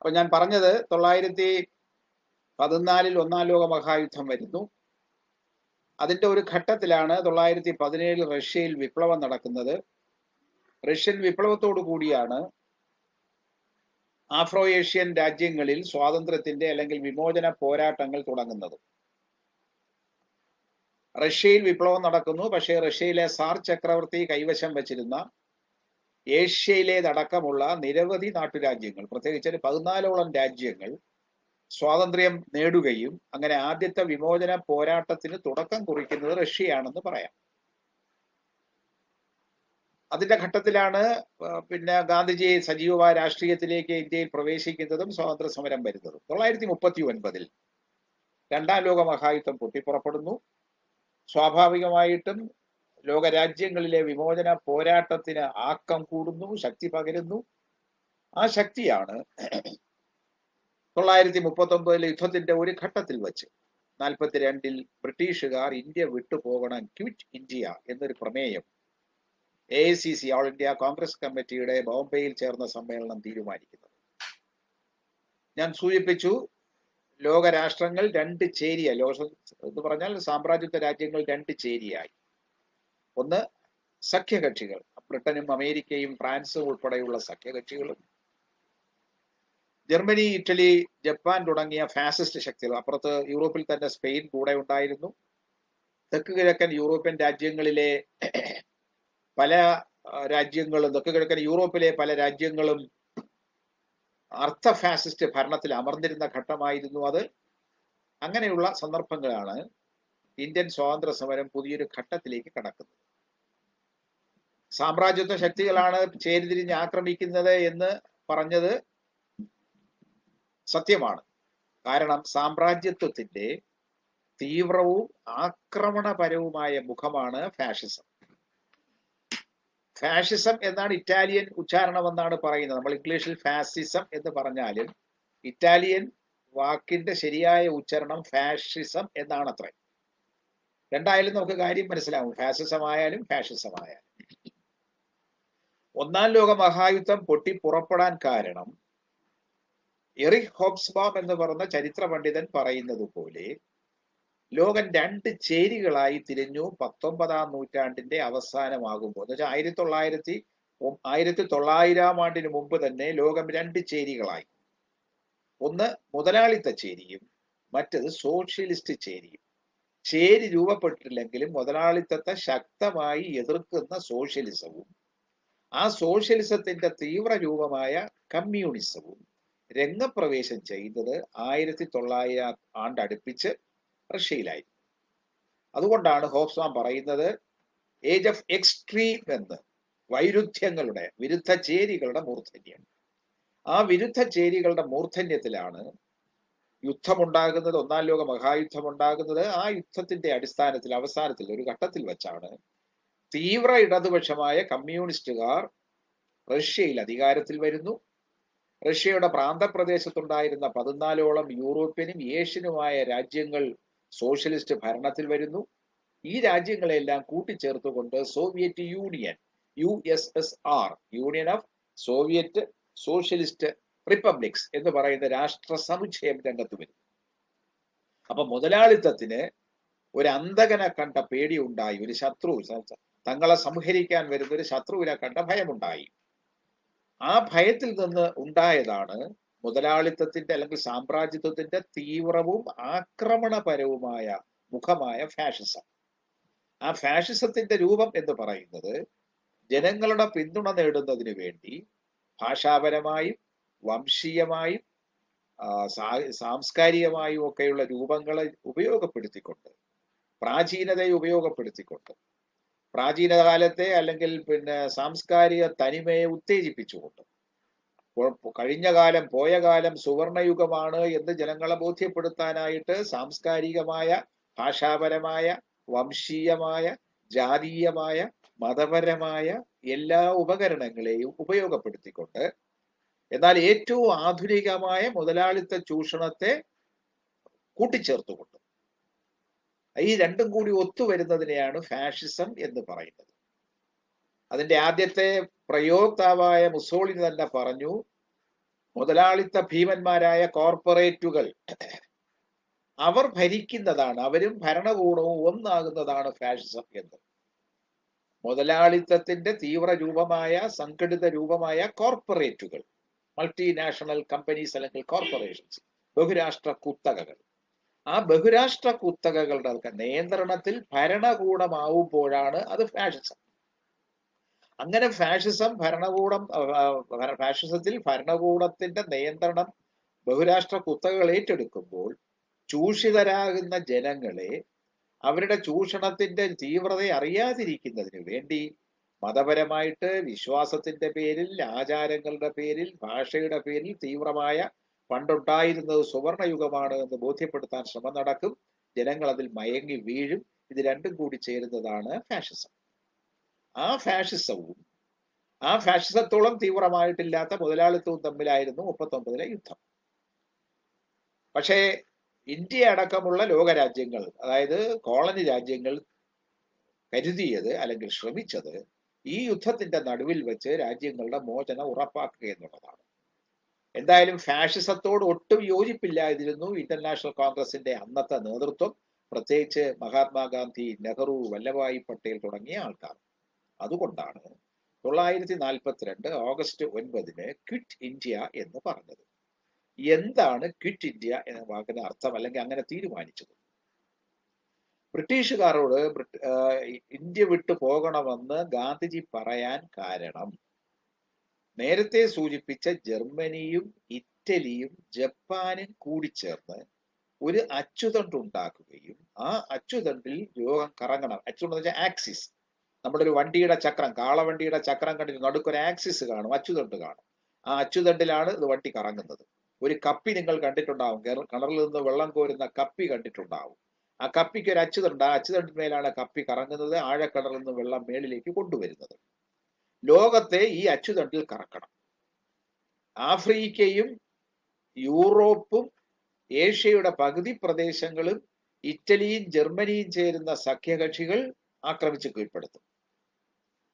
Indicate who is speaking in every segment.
Speaker 1: അപ്പൊ ഞാൻ പറഞ്ഞത് 1914 ഒന്നാം ലോക മഹായുദ്ധം വരുന്നു. അതിന്റെ ഒരു ഘട്ടത്തിലാണ് 1917 റഷ്യയിൽ വിപ്ലവം നടക്കുന്നത്. റഷ്യൻ വിപ്ലവത്തോടു കൂടിയാണ് ആഫ്രോ ഏഷ്യൻ രാജ്യങ്ങളിൽ സ്വാതന്ത്ര്യത്തിന്റെ അല്ലെങ്കിൽ വിമോചന പോരാട്ടങ്ങൾ തുടങ്ങുന്നത്. റഷ്യയിൽ വിപ്ലവം നടക്കുന്നു. പക്ഷേ റഷ്യയിലെ സാർ ചക്രവർത്തി കൈവശം വച്ചിരുന്ന ഏഷ്യയിലേതടക്കമുള്ള നിരവധി നാട്ടുരാജ്യങ്ങൾ, പ്രത്യേകിച്ച് 14ഓളം രാജ്യങ്ങൾ സ്വാതന്ത്ര്യം നേടുകയും അങ്ങനെ ആദ്യത്തെ വിമോചന പോരാട്ടത്തിന് തുടക്കം കുറിക്കുന്നത് റഷ്യയാണെന്ന് പറയാം. അതിന്റെ ഘട്ടത്തിലാണ് പിന്നെ ഗാന്ധിജി സജീവമായ രാഷ്ട്രീയത്തിലേക്ക് ഇന്ത്യയിൽ പ്രവേശിക്കുന്നതും സ്വാതന്ത്ര്യ സമരം വരുന്നതും. 1939 രണ്ടാം ലോക മഹായുദ്ധം പൊട്ടിപ്പുറപ്പെടുന്നു. സ്വാഭാവികമായിട്ടും ലോകരാജ്യങ്ങളിലെ വിമോചന പോരാട്ടത്തിന് ആക്കം കൂടുന്നു, ശക്തി പകരുന്നു. ആ ശക്തിയാണ് 1939 യുദ്ധത്തിന്റെ ഒരു ഘട്ടത്തിൽ വച്ച് 42 ബ്രിട്ടീഷുകാർ ഇന്ത്യ വിട്ടുപോകണം, ക്വിറ്റ് ഇന്ത്യ എന്നൊരു പ്രമേയം AICC ഓൾ ഇന്ത്യ കോൺഗ്രസ് കമ്മിറ്റിയുടെ ബോംബെയിൽ ചേർന്ന സമ്മേളനം തീരുമാനിക്കുന്നത്. ഞാൻ സൂചിപ്പിച്ചു, ലോകരാഷ്ട്രങ്ങൾ രണ്ട് ചേരിയ, എന്ന് പറഞ്ഞാൽ സാമ്രാജ്യത്വ രാജ്യങ്ങൾ രണ്ട് ചേരിയായി. ഒന്ന് സഖ്യകക്ഷികൾ, ബ്രിട്ടനും അമേരിക്കയും ഫ്രാൻസും ഉൾപ്പെടെയുള്ള സഖ്യകക്ഷികളും, ജർമ്മനി, ഇറ്റലി, ജപ്പാൻ തുടങ്ങിയ ഫാസിസ്റ്റ് ശക്തികൾ. അപ്പുറത്ത് യൂറോപ്പിൽ തന്നെ സ്പെയിൻ കൂടെ ഉണ്ടായിരുന്നു. തെക്ക് കിഴക്കൻ യൂറോപ്യൻ രാജ്യങ്ങളിലെ പല രാജ്യങ്ങളും, തെക്ക് കിഴക്കൻ യൂറോപ്പിലെ പല രാജ്യങ്ങളും അർദ്ധ ഫാസിസ്റ്റ് ഭരണത്തിൽ അമർന്നിരുന്ന ഘട്ടമായിരുന്നു അത്. അങ്ങനെയുള്ള സന്ദർഭങ്ങളാണ് ഇന്ത്യൻ സ്വാതന്ത്ര്യ സമരം പുതിയൊരു ഘട്ടത്തിലേക്ക് കടക്കുന്നത്. സാമ്രാജ്യത്വ ശക്തികളാണ് ചേരിതിരിഞ്ഞ് ആക്രമിക്കുന്നത് എന്ന് പറഞ്ഞത് സത്യമാണ്. കാരണം സാമ്രാജ്യത്വത്തിന്റെ തീവ്രവും ആക്രമണപരവുമായ മുഖമാണ് ഫാഷിസം. ഫാഷിസം എന്നാണ് ഇറ്റാലിയൻ ഉച്ചാരണം എന്നാണ് പറയുന്നത്. നമ്മൾ ഇംഗ്ലീഷിൽ ഫാസിസം എന്ന് പറഞ്ഞാലും ഇറ്റാലിയൻ വാക്കിന്റെ ശരിയായ ഉച്ചാരണം ഫാഷിസം എന്നാണ് അത്രേ. രണ്ടായാലും നമുക്ക് കാര്യം മനസ്സിലാവും, ഫാസിസം ആയാലും ഫാഷിസം ആയാലും. ഒന്നാം ലോക മഹായുദ്ധം പൊട്ടി പുറപ്പെടാൻ കാരണം എറിക് ഹോബ്സ്ബാം എന്ന് പറഞ്ഞ ചരിത്ര പണ്ഡിതൻ പറയുന്നത് പോലെ ലോകം രണ്ട് ചേരികളായി തിരിഞ്ഞു 19ാം നൂറ്റാണ്ടിന്റെ അവസാനമാകുമ്പോൾ. എന്ന് വെച്ചാൽ 1900 ആണ്ടിന് മുമ്പ് തന്നെ ലോകം രണ്ട് ചേരികളായി. ഒന്ന് മുതലാളിത്ത ചേരിയും മറ്റത് സോഷ്യലിസ്റ്റ് ചേരിയും. ചേരി രൂപപ്പെട്ടിട്ടില്ലെങ്കിലും മുതലാളിത്തത്തെ ശക്തമായി എതിർക്കുന്ന സോഷ്യലിസവും ആ സോഷ്യലിസത്തിന്റെ തീവ്ര രൂപമായ കമ്മ്യൂണിസവും രംഗപ്രവേശം ചെയ്തത് 1900 ആണ്ടടുപ്പിച്ച് റഷ്യയിലായിരുന്നു. അതുകൊണ്ടാണ് ഹോബ്സ്ബാം പറയുന്നത് ഏജ് ഓഫ് എക്സ്ട്രീം എന്ന്, വൈരുദ്ധ്യങ്ങളുടെ, വിരുദ്ധ ചേരികളുടെ മൂർധന്യം. ആ വിരുദ്ധ ചേരികളുടെ മൂർധന്യത്തിലാണ് യുദ്ധമുണ്ടാകുന്നത്, ഒന്നാം ലോക മഹായുദ്ധം ഉണ്ടാകുന്നത്. ആ യുദ്ധത്തിന്റെ അടിസ്ഥാനത്തിൽ അവസാനത്തിൽ ഒരു ഘട്ടത്തിൽ വെച്ചാണ് തീവ്ര ഇടതുപക്ഷമായ കമ്മ്യൂണിസ്റ്റുകാർ റഷ്യയിൽ അധികാരത്തിൽ വരുന്നു. റഷ്യയുടെ പ്രാന്തപ്രദേശത്തുണ്ടായിരുന്ന 14ഓളം യൂറോപ്യനും ഏഷ്യനുമായ രാജ്യങ്ങൾ സോഷ്യലിസ്റ്റ് ഭരണത്തിൽ വരുന്നു. ഈ രാജ്യങ്ങളെല്ലാം കൂട്ടിച്ചേർത്തുകൊണ്ട് Soviet Union, USSR, Union of Soviet Socialist Republics എന്ന് പറയുന്ന രാഷ്ട്ര സമുച്ചയം രംഗത്ത് വരുന്നു. അപ്പൊ മുതലാളിത്തത്തിന് ഒരു അന്തകനെ കണ്ട പേടിയുണ്ടായി, ഒരു ശത്രു, തങ്ങളെ സംഹരിക്കാൻ വരുന്ന ഒരു ശത്രുവിനെ കണ്ട ഭയമുണ്ടായി. ആ ഭയത്തിൽ നിന്ന് ഉണ്ടായതാണ് മുതലാളിത്തത്തിന്റെ അല്ലെങ്കിൽ സാമ്രാജ്യത്വത്തിന്റെ തീവ്രവും ആക്രമണപരവുമായ മുഖമായ ഫാഷിസം. ആ ഫാഷിസത്തിന്റെ രൂപം എന്ന് പറയുന്നത് ജനങ്ങളുടെ പിന്തുണ നേടുന്നതിന് വേണ്ടി ഭാഷാപരമായും വംശീയമായും സാംസ്കാരികമായും ഒക്കെയുള്ള രൂപങ്ങളെ ഉപയോഗപ്പെടുത്തിക്കൊണ്ട്, പ്രാചീനതയെ ഉപയോഗപ്പെടുത്തിക്കൊണ്ട്, പ്രാചീനകാലത്തെ അല്ലെങ്കിൽ സാംസ്കാരിക തനിമയെ ഉത്തേജിപ്പിച്ചുകൊണ്ട്, കഴിഞ്ഞ കാലം, പോയ കാലം സുവർണയുഗമാണ് എന്ന് ജനങ്ങളെ ബോധ്യപ്പെടുത്താനായിട്ട് സാംസ്കാരികമായ, ഭാഷാപരമായ, വംശീയമായ, ജാതീയമായ, മതപരമായ എല്ലാ ഉപകരണങ്ങളെയും ഉപയോഗപ്പെടുത്തിക്കൊണ്ട്, എന്നാൽ ഏറ്റവും ആധുനികമായ മുതലാളിത്ത ചൂഷണത്തെ കൂട്ടിച്ചേർത്തുകൊണ്ട്, ഈ രണ്ടും കൂടി ഒത്തുവരുന്നതിനെയാണ് ഫാഷിസം എന്ന് പറയുന്നത്. അതിന്റെ ആദ്യത്തെ പ്രയോക്താവായ മുസോളിനി തന്നെ പറഞ്ഞു, മുതലാളിത്ത ഭീമന്മാരായ കോർപ്പറേറ്റുകൾ അവർ ഭരിക്കുന്നതാണ്, അവരും ഭരണകൂടവും ഒന്നാകുന്നതാണ് ഫാഷിസം എന്ന്. മുതലാളിത്തത്തിന്റെ തീവ്ര രൂപമായ സംഘടിത രൂപമായ കോർപ്പറേറ്റുകൾ, മൾട്ടിനാഷണൽ കമ്പനീസ് അല്ലെങ്കിൽ കോർപ്പറേഷൻസ്, ബഹുരാഷ്ട്ര കുത്തകകൾ, ആ ബഹുരാഷ്ട്ര കുത്തകകളുടെ നിയന്ത്രണത്തിൽ ഭരണകൂടമാവുമ്പോഴാണ് അത് ഫാഷിസം. അങ്ങനെ ഫാഷിസത്തിൽ ഭരണകൂടത്തിന്റെ നിയന്ത്രണം ബഹുരാഷ്ട്ര കുത്തകകൾ ഏറ്റെടുക്കുമ്പോൾ ചൂഷിതരാകുന്ന ജനങ്ങളെ അവരുടെ ചൂഷണത്തിന്റെ തീവ്രത അറിയാതിരിക്കുന്നതിന് വേണ്ടി മതപരമായിട്ട് വിശ്വാസത്തിന്റെ പേരിൽ, ആചാരങ്ങളുടെ പേരിൽ, ഭാഷയുടെ പേരിൽ തീവ്രമായ, പണ്ടുണ്ടായിരുന്നത് സുവർണയുഗമാണ് എന്ന് ബോധ്യപ്പെടുത്താൻ ശ്രമം നടക്കും. ജനങ്ങൾ അതിൽ മയങ്ങി വീഴും. ഇത് രണ്ടും കൂടി ചേരുന്നതാണ് ഫാഷിസം. ആ ഫാഷിസത്തോളം തീവ്രമായിട്ടില്ലാത്ത മുതലാളിത്തവും തമ്മിലായിരുന്നു 39-ലെ യുദ്ധം. പക്ഷേ ഇന്ത്യ അടക്കമുള്ള ലോകരാജ്യങ്ങൾ, അതായത് കോളനി രാജ്യങ്ങൾ കരുതിയത് അല്ലെങ്കിൽ ശ്രമിച്ചത് ഈ യുദ്ധത്തിന്റെ നടുവിൽ വെച്ച് രാജ്യങ്ങളുടെ മോചനം ഉറപ്പാക്കുക എന്നുള്ളതാണ്. എന്തായാലും ഫാഷിസത്തോട് ഒട്ടും യോജിപ്പില്ലാതിരുന്നു ഇന്റർനാഷണൽ കോൺഗ്രസിന്റെ അന്നത്തെ നേതൃത്വം, പ്രത്യേകിച്ച് മഹാത്മാഗാന്ധി, നെഹ്റു, വല്ലഭായ് പട്ടേൽ തുടങ്ങിയ ആൾക്കാർ. അതുകൊണ്ടാണ് 1942 ഓഗസ്റ്റ് 9 ക്വിറ്റ് ഇന്ത്യ എന്ന് പറഞ്ഞത്. എന്താണ് ക്വിറ്റ് ഇന്ത്യ എന്ന വാക്കിന് അർത്ഥം, അല്ലെങ്കിൽ അങ്ങനെ തീരുമാനിച്ചത്? ബ്രിട്ടീഷുകാരോട് ഇന്ത്യ വിട്ടു പോകണമെന്ന് ഗാന്ധിജി പറയാൻ കാരണം, നേരത്തെ സൂചിപ്പിച്ച ജർമ്മനിയും ഇറ്റലിയും ജപ്പാനും കൂടിച്ചേർന്ന് ഒരു അച്ചുതണ്ട് ഉണ്ടാക്കുകയും ആ അച്ചുതണ്ടിൽ ലോകം കറങ്ങണം. അച്ചുതണ്ട് എന്ന് വെച്ചാൽ ആക്സിസ്. നമ്മുടെ ഒരു വണ്ടിയുടെ ചക്രം, കാളവണ്ടിയുടെ ചക്രം കണ്ടിട്ട് നടുക്കൊരു ആക്സിസ് കാണും, അച്ചുതണ്ട് കാണും. ആ അച്ചുതണ്ടിലാണ് ഇത് വണ്ടി കറങ്ങുന്നത്. ഒരു കപ്പി നിങ്ങൾ കണ്ടിട്ടുണ്ടാവും, കിണറിൽ നിന്ന് വെള്ളം കോരുന്ന കപ്പി കണ്ടിട്ടുണ്ടാവും. ആ കപ്പിക്ക് ഒരു അച്ചുതണ്ട്, ആ അച്ചുതണ്ടിന്മേലാണ് കപ്പി കറങ്ങുന്നത്, ആഴക്കിണറിൽ നിന്ന് വെള്ളം മേളിലേക്ക് കൊണ്ടുവരുന്നത്. ലോകത്തെ ഈ അച്ചുതണ്ടിൽ കറക്കണം. ആഫ്രിക്കയും യൂറോപ്പും ഏഷ്യയുടെ പകുതി പ്രദേശങ്ങളും ഇറ്റലിയും ജർമ്മനിയും ചേരുന്ന സഖ്യകക്ഷികൾ ആക്രമിച്ച് കീഴ്പ്പെടുത്തും.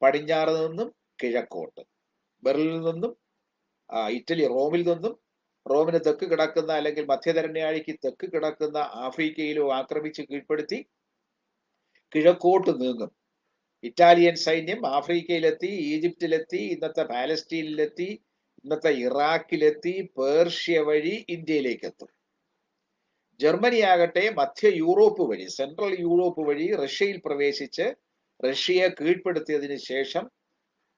Speaker 1: പടിഞ്ഞാറ് നിന്നും കിഴക്കോട്ട്, ബെർലിനിൽ നിന്നും, ഇറ്റലി റോമിൽ നിന്നും, റോമിന് തെക്ക് കിടക്കുന്ന അല്ലെങ്കിൽ മധ്യധരണ്യാഴിക്ക് തെക്ക് കിടക്കുന്ന ആഫ്രിക്കയിലും ആക്രമിച്ച് കീഴ്പ്പെടുത്തി കിഴക്കോട്ട് നീങ്ങും. ഇറ്റാലിയൻ സൈന്യം ആഫ്രിക്കയിലെത്തി, ഈജിപ്തിലെത്തി, ഇന്നത്തെ പാലസ്റ്റീനിലെത്തി, ഇന്നത്തെ ഇറാഖിലെത്തി, പേർഷ്യ വഴി ഇന്ത്യയിലേക്ക് എത്തും. ജർമ്മനി ആകട്ടെ മധ്യ യൂറോപ്പ് വഴി, സെൻട്രൽ യൂറോപ്പ് വഴി റഷ്യയിൽ പ്രവേശിച്ച് റഷ്യയെ കീഴ്പ്പെടുത്തിയതിനു ശേഷം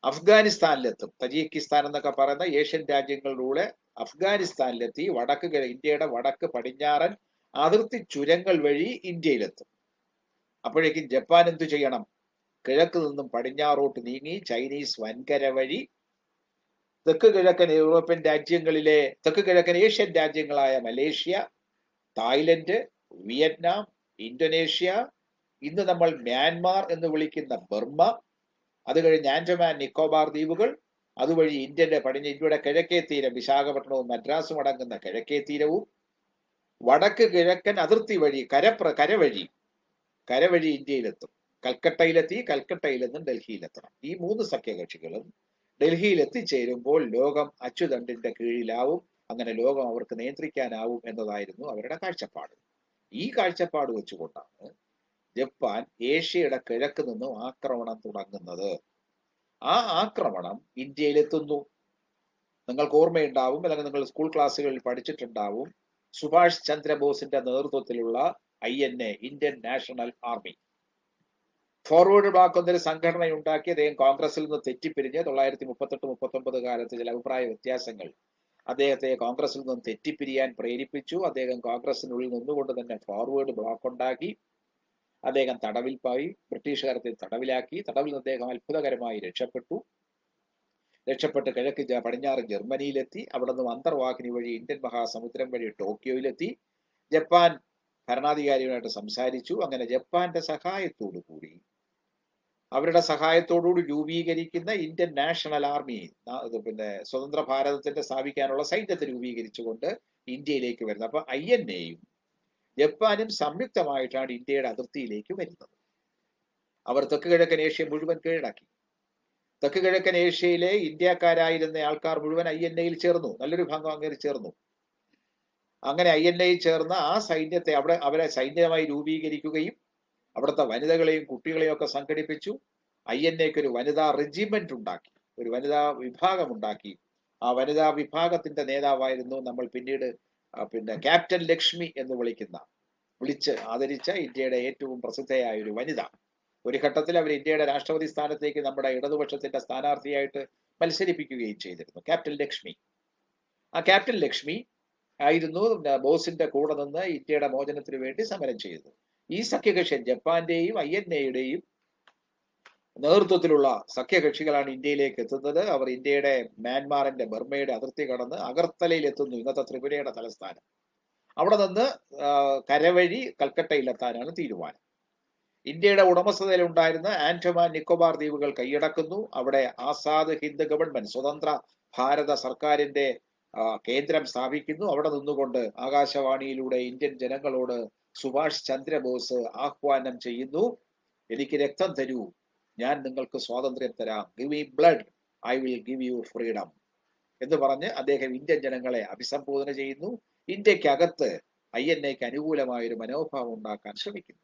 Speaker 1: അഫ്ഗാനിസ്ഥാനിലെത്തും. തജിക്കിസ്ഥാൻ എന്നൊക്കെ പറയുന്ന ഏഷ്യൻ രാജ്യങ്ങളിലൂടെ അഫ്ഗാനിസ്ഥാനിലെത്തി ഇന്ത്യയുടെ വടക്ക് പടിഞ്ഞാറൻ അതിർത്തി ചുരങ്ങൾ വഴി ഇന്ത്യയിലെത്തും. അപ്പോഴേക്കും ജപ്പാൻ എന്തു ചെയ്യണം? കിഴക്ക് നിന്നും പടിഞ്ഞാറോട്ട് നീങ്ങി ചൈനീസ് വൻകര വഴി തെക്ക് കിഴക്കൻ ഏഷ്യൻ രാജ്യങ്ങളായ മലേഷ്യ, തായ്ലൻഡ്, വിയറ്റ്നാം, ഇന്തോനേഷ്യ, ഇന്ന് നമ്മൾ മ്യാൻമാർ എന്ന് വിളിക്കുന്ന ബർമ്മ, അത് കഴിഞ്ഞ് ആൻഡമാൻ നിക്കോബാർ ദ്വീപുകൾ, അതുവഴി ഇന്ത്യയുടെ കിഴക്കേ തീരം, വിശാഖപട്ടണവും മദ്രാസും അടങ്ങുന്ന കിഴക്കേ തീരവും, വടക്ക് കിഴക്കൻ അതിർത്തി വഴി കരവഴി ഇന്ത്യയിലെത്തും. കൽക്കട്ടയിൽ നിന്നും ഡൽഹിയിലെത്തണം. ഈ 3 സഖ്യകക്ഷികളും ഡൽഹിയിൽ എത്തിച്ചേരുമ്പോൾ ലോകം അച്ചുതണ്ടിന്റെ കീഴിലാവും. അങ്ങനെ ലോകം അവർക്ക് നിയന്ത്രിക്കാനാവും എന്നതായിരുന്നു അവരുടെ കാഴ്ചപ്പാട്. ഈ കാഴ്ചപ്പാട് വെച്ചുകൊണ്ടാണ് ജപ്പാൻ ഏഷ്യയുടെ കിഴക്ക് നിന്നും ആക്രമണം തുടങ്ങുന്നത്. ആ ആക്രമണം ഇന്ത്യയിലെത്തുന്നു. നിങ്ങൾക്ക് ഓർമ്മയുണ്ടാവും, അല്ലെങ്കിൽ നിങ്ങൾ സ്കൂൾ ക്ലാസ്സുകളിൽ പഠിച്ചിട്ടുണ്ടാവും, സുഭാഷ് ചന്ദ്രബോസിന്റെ നേതൃത്വത്തിലുള്ള INA, Indian national army, forward block എന്നൊരു സംഘടന ഉണ്ടാക്കി അദ്ദേഹം കോൺഗ്രസിൽ നിന്ന് തെറ്റിപ്പിരിഞ്ഞ് 1938-39 കാലത്ത് ചില അഭിപ്രായ വ്യത്യാസങ്ങൾ അദ്ദേഹത്തെ കോൺഗ്രസിൽ നിന്നും തെറ്റിപ്പിരിയാൻ പ്രേരിപ്പിച്ചു. അദ്ദേഹം കോൺഗ്രസിനുള്ളിൽ നിന്നുകൊണ്ട് തന്നെ ഫോർവേഡ് ബ്ലോക്ക് ഉണ്ടാക്കി. അദ്ദേഹം തടവിൽ പോയി, ബ്രിട്ടീഷുകാരത്തെ തടവിലാക്കി. തടവിൽ നിന്ന് അദ്ദേഹം അത്ഭുതകരമായി രക്ഷപ്പെട്ട് പടിഞ്ഞാറ് ജർമ്മനിയിലെത്തി. അവിടെ നിന്നും അന്തർവാഹിനി വഴി ഇന്ത്യൻ മഹാസമുദ്രം വഴി ടോക്കിയോയിലെത്തി. ജപ്പാൻ ഭരണാധികാരിയുമായിട്ട് സംസാരിച്ചു. അങ്ങനെ ജപ്പാന്റെ അവരുടെ സഹായത്തോടുകൂടി രൂപീകരിക്കുന്ന ഇന്ത്യൻ നാഷണൽ ആർമി, സ്വതന്ത്ര ഭാരതത്തിന്റെ സ്ഥാപിക്കാനുള്ള സൈന്യത്തെ രൂപീകരിച്ചുകൊണ്ട് ഇന്ത്യയിലേക്ക് വരുന്നത്. അപ്പൊ INAയും ജപ്പാനും സംയുക്തമായിട്ടാണ് ഇന്ത്യയുടെ അതിർത്തിയിലേക്ക് വരുന്നത്. അവർ തെക്ക് കിഴക്കൻ ഏഷ്യ മുഴുവൻ കീഴടക്കി. തെക്ക് കിഴക്കൻ ഏഷ്യയിലെ ഇന്ത്യക്കാരായിരുന്ന ആൾക്കാർ മുഴുവൻ INA-യിൽ ചേർന്നു. നല്ലൊരു ഭാഗം അങ്ങനെ ചേർന്നു. അങ്ങനെ INA-യിൽ ചേർന്ന ആ സൈന്യത്തെ അവരെ സൈന്യമായി രൂപീകരിക്കുകയും അവിടുത്തെ വനിതകളെയും കുട്ടികളെയും ഒക്കെ സംഘടിപ്പിച്ചു. INA-ക്ക് ഒരു വനിതാ റെജിമെന്റ് ഉണ്ടാക്കി, ഒരു വനിതാ വിഭാഗം ഉണ്ടാക്കി. ആ വനിതാ വിഭാഗത്തിന്റെ നേതാവായിരുന്നു നമ്മൾ പിന്നീട് ക്യാപ്റ്റൻ ലക്ഷ്മി എന്ന് വിളിച്ച് ആദരിച്ച ഇന്ത്യയുടെ ഏറ്റവും പ്രസിദ്ധയായ ഒരു വനിത. ഒരു ഘട്ടത്തിൽ അവർ ഇന്ത്യയുടെ രാഷ്ട്രപതി സ്ഥാനത്തേക്ക് നമ്മുടെ ഇടതുപക്ഷത്തിന്റെ സ്ഥാനാർത്ഥിയായിട്ട് മത്സരിപ്പിക്കുകയും ചെയ്തിരുന്നു, ക്യാപ്റ്റൻ ലക്ഷ്മി. ആ ക്യാപ്റ്റൻ ലക്ഷ്മി ആയിരുന്നു ബോസിന്റെ കൂടെ നിന്ന് ഇന്ത്യയുടെ മോചനത്തിന് വേണ്ടി സമരം ചെയ്തത്. ഈ സഖ്യകക്ഷി ജപ്പാന്റെയും INA-യുടെയും നേതൃത്വത്തിലുള്ള സഖ്യകക്ഷികളാണ് ഇന്ത്യയിലേക്ക് എത്തുന്നത്. അവർ ഇന്ത്യയുടെ മ്യാൻമാറിന്റെ ബർമയുടെ അതിർത്തി കടന്ന് അഗർത്തലയിൽ എത്തുന്നു, ഇന്നത്തെ ത്രിപുരയുടെ തലസ്ഥാനം. അവിടെ നിന്ന് കരവഴി കൽക്കട്ടയിലെത്താനാണ് തീരുമാനം. ഇന്ത്യയുടെ ഉടമസ്ഥതയിൽ ഉണ്ടായിരുന്ന ആൻഡമാൻ നിക്കോബാർ ദ്വീപുകൾ കൈയടക്കുന്നു. അവിടെ ആസാദ് ഹിന്ദ് ഗവൺമെന്റ്, സ്വതന്ത്ര ഭാരത സർക്കാരിന്റെ കേന്ദ്രം സ്ഥാപിക്കുന്നു. അവിടെ നിന്നുകൊണ്ട് ആകാശവാണിയിലൂടെ ഇന്ത്യൻ ജനങ്ങളോട് സുഭാഷ് ചന്ദ്രബോസ് ആഹ്വാനം ചെയ്യുന്നു, എനിക്ക് രക്തം തരൂ, ഞാൻ നിങ്ങൾക്ക് സ്വാതന്ത്ര്യം തരാം, give me blood, I will give you freedom എന്ന് പറഞ്ഞ് അദ്ദേഹം ഇന്ത്യൻ ജനങ്ങളെ അഭിസംബോധന ചെയ്യുന്നു. ഇന്ത്യക്കകത്ത് INA-ക്ക് അനുകൂലമായ ഒരു മനോഭാവം ഉണ്ടാക്കാൻ ശ്രമിക്കുന്നു.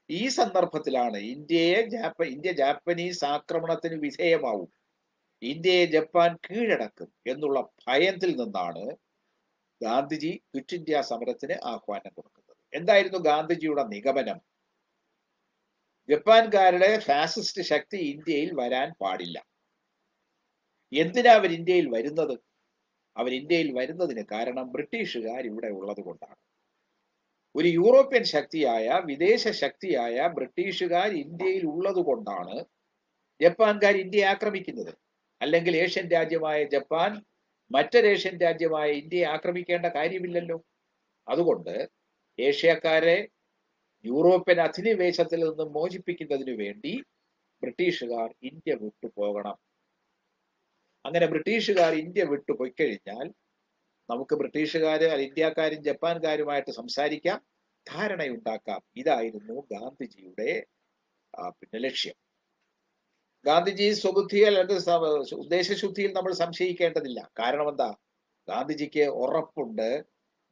Speaker 1: ഈ സന്ദർഭത്തിലാണ് ഇന്ത്യ ജാപ്പനീസ് ആക്രമണത്തിന് വിധേയമാവും, ഇന്ത്യയെ ജപ്പാൻ കീഴടക്കും എന്നുള്ള ഭയത്തിൽ നിന്നാണ് ഗാന്ധിജി ക്വിറ്റ് ഇന്ത്യ സമരത്തിന് ആഹ്വാനം കൊടുക്കുന്നത്. എന്തായിരുന്നു ഗാന്ധിജിയുടെ നിഗമനം? ജപ്പാൻകാരുടെ ഫാസിസ്റ്റ് ശക്തി ഇന്ത്യയിൽ വരാൻ പാടില്ല. എന്തിനാ അവർ ഇന്ത്യയിൽ വരുന്നത്? അവർ ഇന്ത്യയിൽ വരുന്നതിന് കാരണം ബ്രിട്ടീഷുകാർ ഇവിടെ ഉള്ളത് കൊണ്ടാണ്. ഒരു യൂറോപ്യൻ ശക്തിയായ, വിദേശ ശക്തിയായ ബ്രിട്ടീഷുകാർ ഇന്ത്യയിൽ ഉള്ളത് കൊണ്ടാണ് ജപ്പാൻകാർ ഇന്ത്യയെ ആക്രമിക്കുന്നത്. അല്ലെങ്കിൽ ഏഷ്യൻ രാജ്യമായ ജപ്പാൻ മറ്റൊരു ഏഷ്യൻ രാജ്യമായ ഇന്ത്യയെ ആക്രമിക്കേണ്ട കാര്യമില്ലല്ലോ. അതുകൊണ്ട് ഏഷ്യക്കാരെ യൂറോപ്യൻ അധിനിവേശത്തിൽ നിന്നും മോചിപ്പിക്കുന്നതിനു വേണ്ടി ബ്രിട്ടീഷുകാർ ഇന്ത്യ വിട്ടു പോകണം. അങ്ങനെ ബ്രിട്ടീഷുകാർ ഇന്ത്യ വിട്ടു പോയി കഴിഞ്ഞാൽ നമുക്ക് ഇന്ത്യക്കാരും ജപ്പാൻകാരുമായിട്ട് സംസാരിക്കാം, ധാരണയുണ്ടാക്കാം. ഇതായിരുന്നു ഗാന്ധിജിയുടെ ലക്ഷ്യം. ഗാന്ധിജി സ്വബുദ്ധിയിൽ ഉദ്ദേശശുദ്ധിയിൽ നമ്മൾ സംശയിക്കേണ്ടതില്ല. കാരണം എന്താ? ഗാന്ധിജിക്ക് ഉറപ്പുണ്ട്,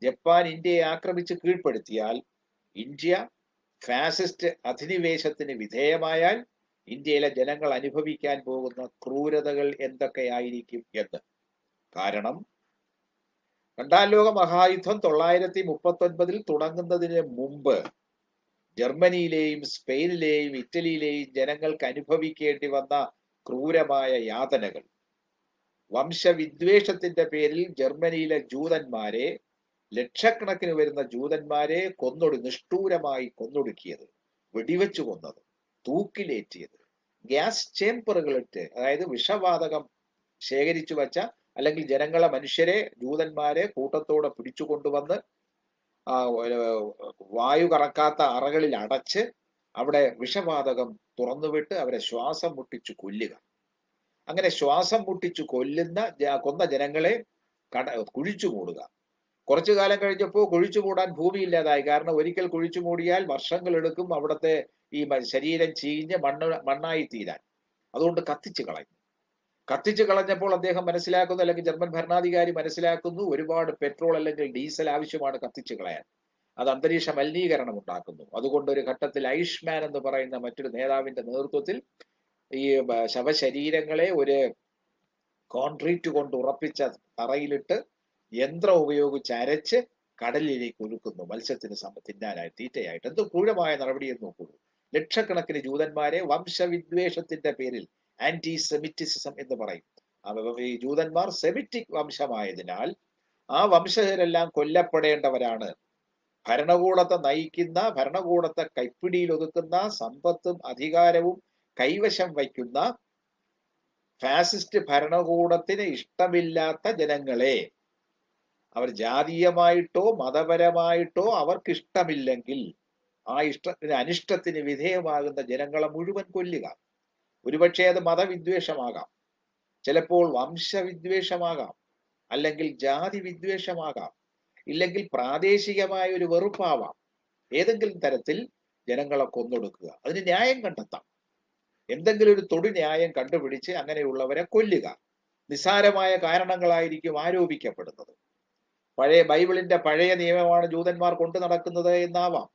Speaker 1: ജപ്പാൻ ഇന്ത്യയെ ആക്രമിച്ച് കീഴ്പ്പെടുത്തിയാൽ, ഇന്ത്യ ഫാസിസ്റ്റ് അധിനിവേശത്തിന് വിധേയമായാൽ ഇന്ത്യയിലെ ജനങ്ങൾ അനുഭവിക്കാൻ പോകുന്ന ക്രൂരതകൾ എന്തൊക്കെയായിരിക്കും എന്ന്. കാരണം രണ്ടാം ലോക മഹായുദ്ധം 1939 തുടങ്ങുന്നതിന് മുമ്പ് ജർമ്മനിയിലെയും സ്പെയിനിലെയും ഇറ്റലിയിലെയും ജനങ്ങൾക്ക് അനുഭവിക്കേണ്ടി വന്ന ക്രൂരമായ യാതനകൾ, വംശവിദ്വേഷത്തിന്റെ പേരിൽ ജർമ്മനിയിലെ ജൂതന്മാരെ, ലക്ഷക്കണക്കിന് വരുന്ന ജൂതന്മാരെ നിഷ്ഠൂരമായി കൊന്നൊടുക്കിയത്, വെടിവെച്ചു കൊന്നത്, തൂക്കിലേറ്റിയത്, ഗ്യാസ് ചേമ്പറുകളിട്ട്, അതായത് വിഷവാതകം ശേഖരിച്ചു വച്ച അല്ലെങ്കിൽ മനുഷ്യരെ, ജൂതന്മാരെ കൂട്ടത്തോടെ പിടിച്ചു കൊണ്ടുവന്ന് വായു കറക്കാത്ത അറകളിൽ അടച്ച് അവിടെ വിഷവാതകം തുറന്നുവിട്ട് അവരെ ശ്വാസം മുട്ടിച്ചു കൊല്ലുക. അങ്ങനെ ശ്വാസം മുട്ടിച്ചു കൊന്ന ജനങ്ങളെ കുഴിച്ചു മൂടുക. കുറച്ചു കാലം കഴിഞ്ഞപ്പോൾ കുഴിച്ചു മൂടാൻ ഭൂമിയില്ലാതായി. കാരണം ഒരിക്കൽ കുഴിച്ചു മൂടിയാൽ വർഷങ്ങൾ എടുക്കും അവിടുത്തെ ഈ ശരീരം ചീഞ്ഞ് മണ്ണായി തീരാൻ. അതുകൊണ്ട് കത്തിച്ചു കളഞ്ഞപ്പോൾ അദ്ദേഹം മനസ്സിലാക്കുന്നു, അല്ലെങ്കിൽ ജർമ്മൻ ഭരണാധികാരി മനസ്സിലാക്കുന്നു, ഒരുപാട് പെട്രോൾ അല്ലെങ്കിൽ ഡീസൽ ആവശ്യമാണ് കത്തിച്ചു കളയാൻ. അത് അന്തരീക്ഷ മലിനീകരണം ഉണ്ടാക്കുന്നു. അതുകൊണ്ട് ഒരു ഘട്ടത്തിൽ ഐഷ്മാൻ എന്ന് പറയുന്ന മറ്റൊരു നേതാവിന്റെ നേതൃത്വത്തിൽ ഈ ശവശരീരങ്ങളെ ഒരു കോൺക്രീറ്റ് കൊണ്ട് ഉറപ്പിച്ച തറയിലിട്ട് യന്ത്രം ഉപയോഗിച്ച് അരച്ച് കടലിലേക്ക് ഒഴുക്കുന്നു, മത്സ്യത്തിന് തിന്നാനായി, തീറ്റയായിട്ട്. എന്ത് ക്രൂരമായ നടപടിയെന്ന് നോക്കൂ. ലക്ഷക്കണക്കിന് ജൂതന്മാരെ വംശവിദ്വേഷത്തിന്റെ പേരിൽ, ആന്റി സെമിറ്റിസം എന്ന് പറയും, ഈ ജൂതന്മാർ സെമിറ്റിക് വംശമായതിനാൽ ആ വംശജരെല്ലാം കൊല്ലപ്പെടേണ്ടവരാണ്. ഭരണകൂടത്തെ നയിക്കുന്ന, ഭരണകൂടത്തെ കൈപ്പിടിയിൽ ഒതുക്കുന്ന, സമ്പത്തും അധികാരവും കൈവശം വയ്ക്കുന്ന ഫാസിസ്റ്റ് ഭരണകൂടത്തിന് ഇഷ്ടമില്ലാത്ത ജനങ്ങളെ, അവർ ജാതീയമായിട്ടോ മതപരമായിട്ടോ അവർക്ക് ഇഷ്ടമില്ലെങ്കിൽ ആ അനിഷ്ടത്തിന് വിധേയമാകുന്ന ജനങ്ങളെ മുഴുവൻ കൊല്ലുക. ഒരുപക്ഷെ അത് മതവിദ്വേഷമാകാം, ചിലപ്പോൾ വംശവിദ്വേഷമാകാം, അല്ലെങ്കിൽ ജാതി വിദ്വേഷമാകാം, ഇല്ലെങ്കിൽ പ്രാദേശികമായ ഒരു വെറുപ്പാവാം. ഏതെങ്കിലും തരത്തിൽ ജനങ്ങളെ കൊന്നൊടുക്കുക, അതിന് ന്യായം കണ്ടെത്താം. എന്തെങ്കിലും ഒരു തൊടുന്യായം കണ്ടുപിടിച്ച് അങ്ങനെയുള്ളവരെ കൊല്ലുക. നിസ്സാരമായ കാരണങ്ങളായിരിക്കും ആരോപിക്കപ്പെടുന്നത്. ബൈബിളിന്റെ പഴയ നിയമമാണ് ജൂതന്മാർ കൊണ്ടു നടക്കുന്നത് എന്നാവാം.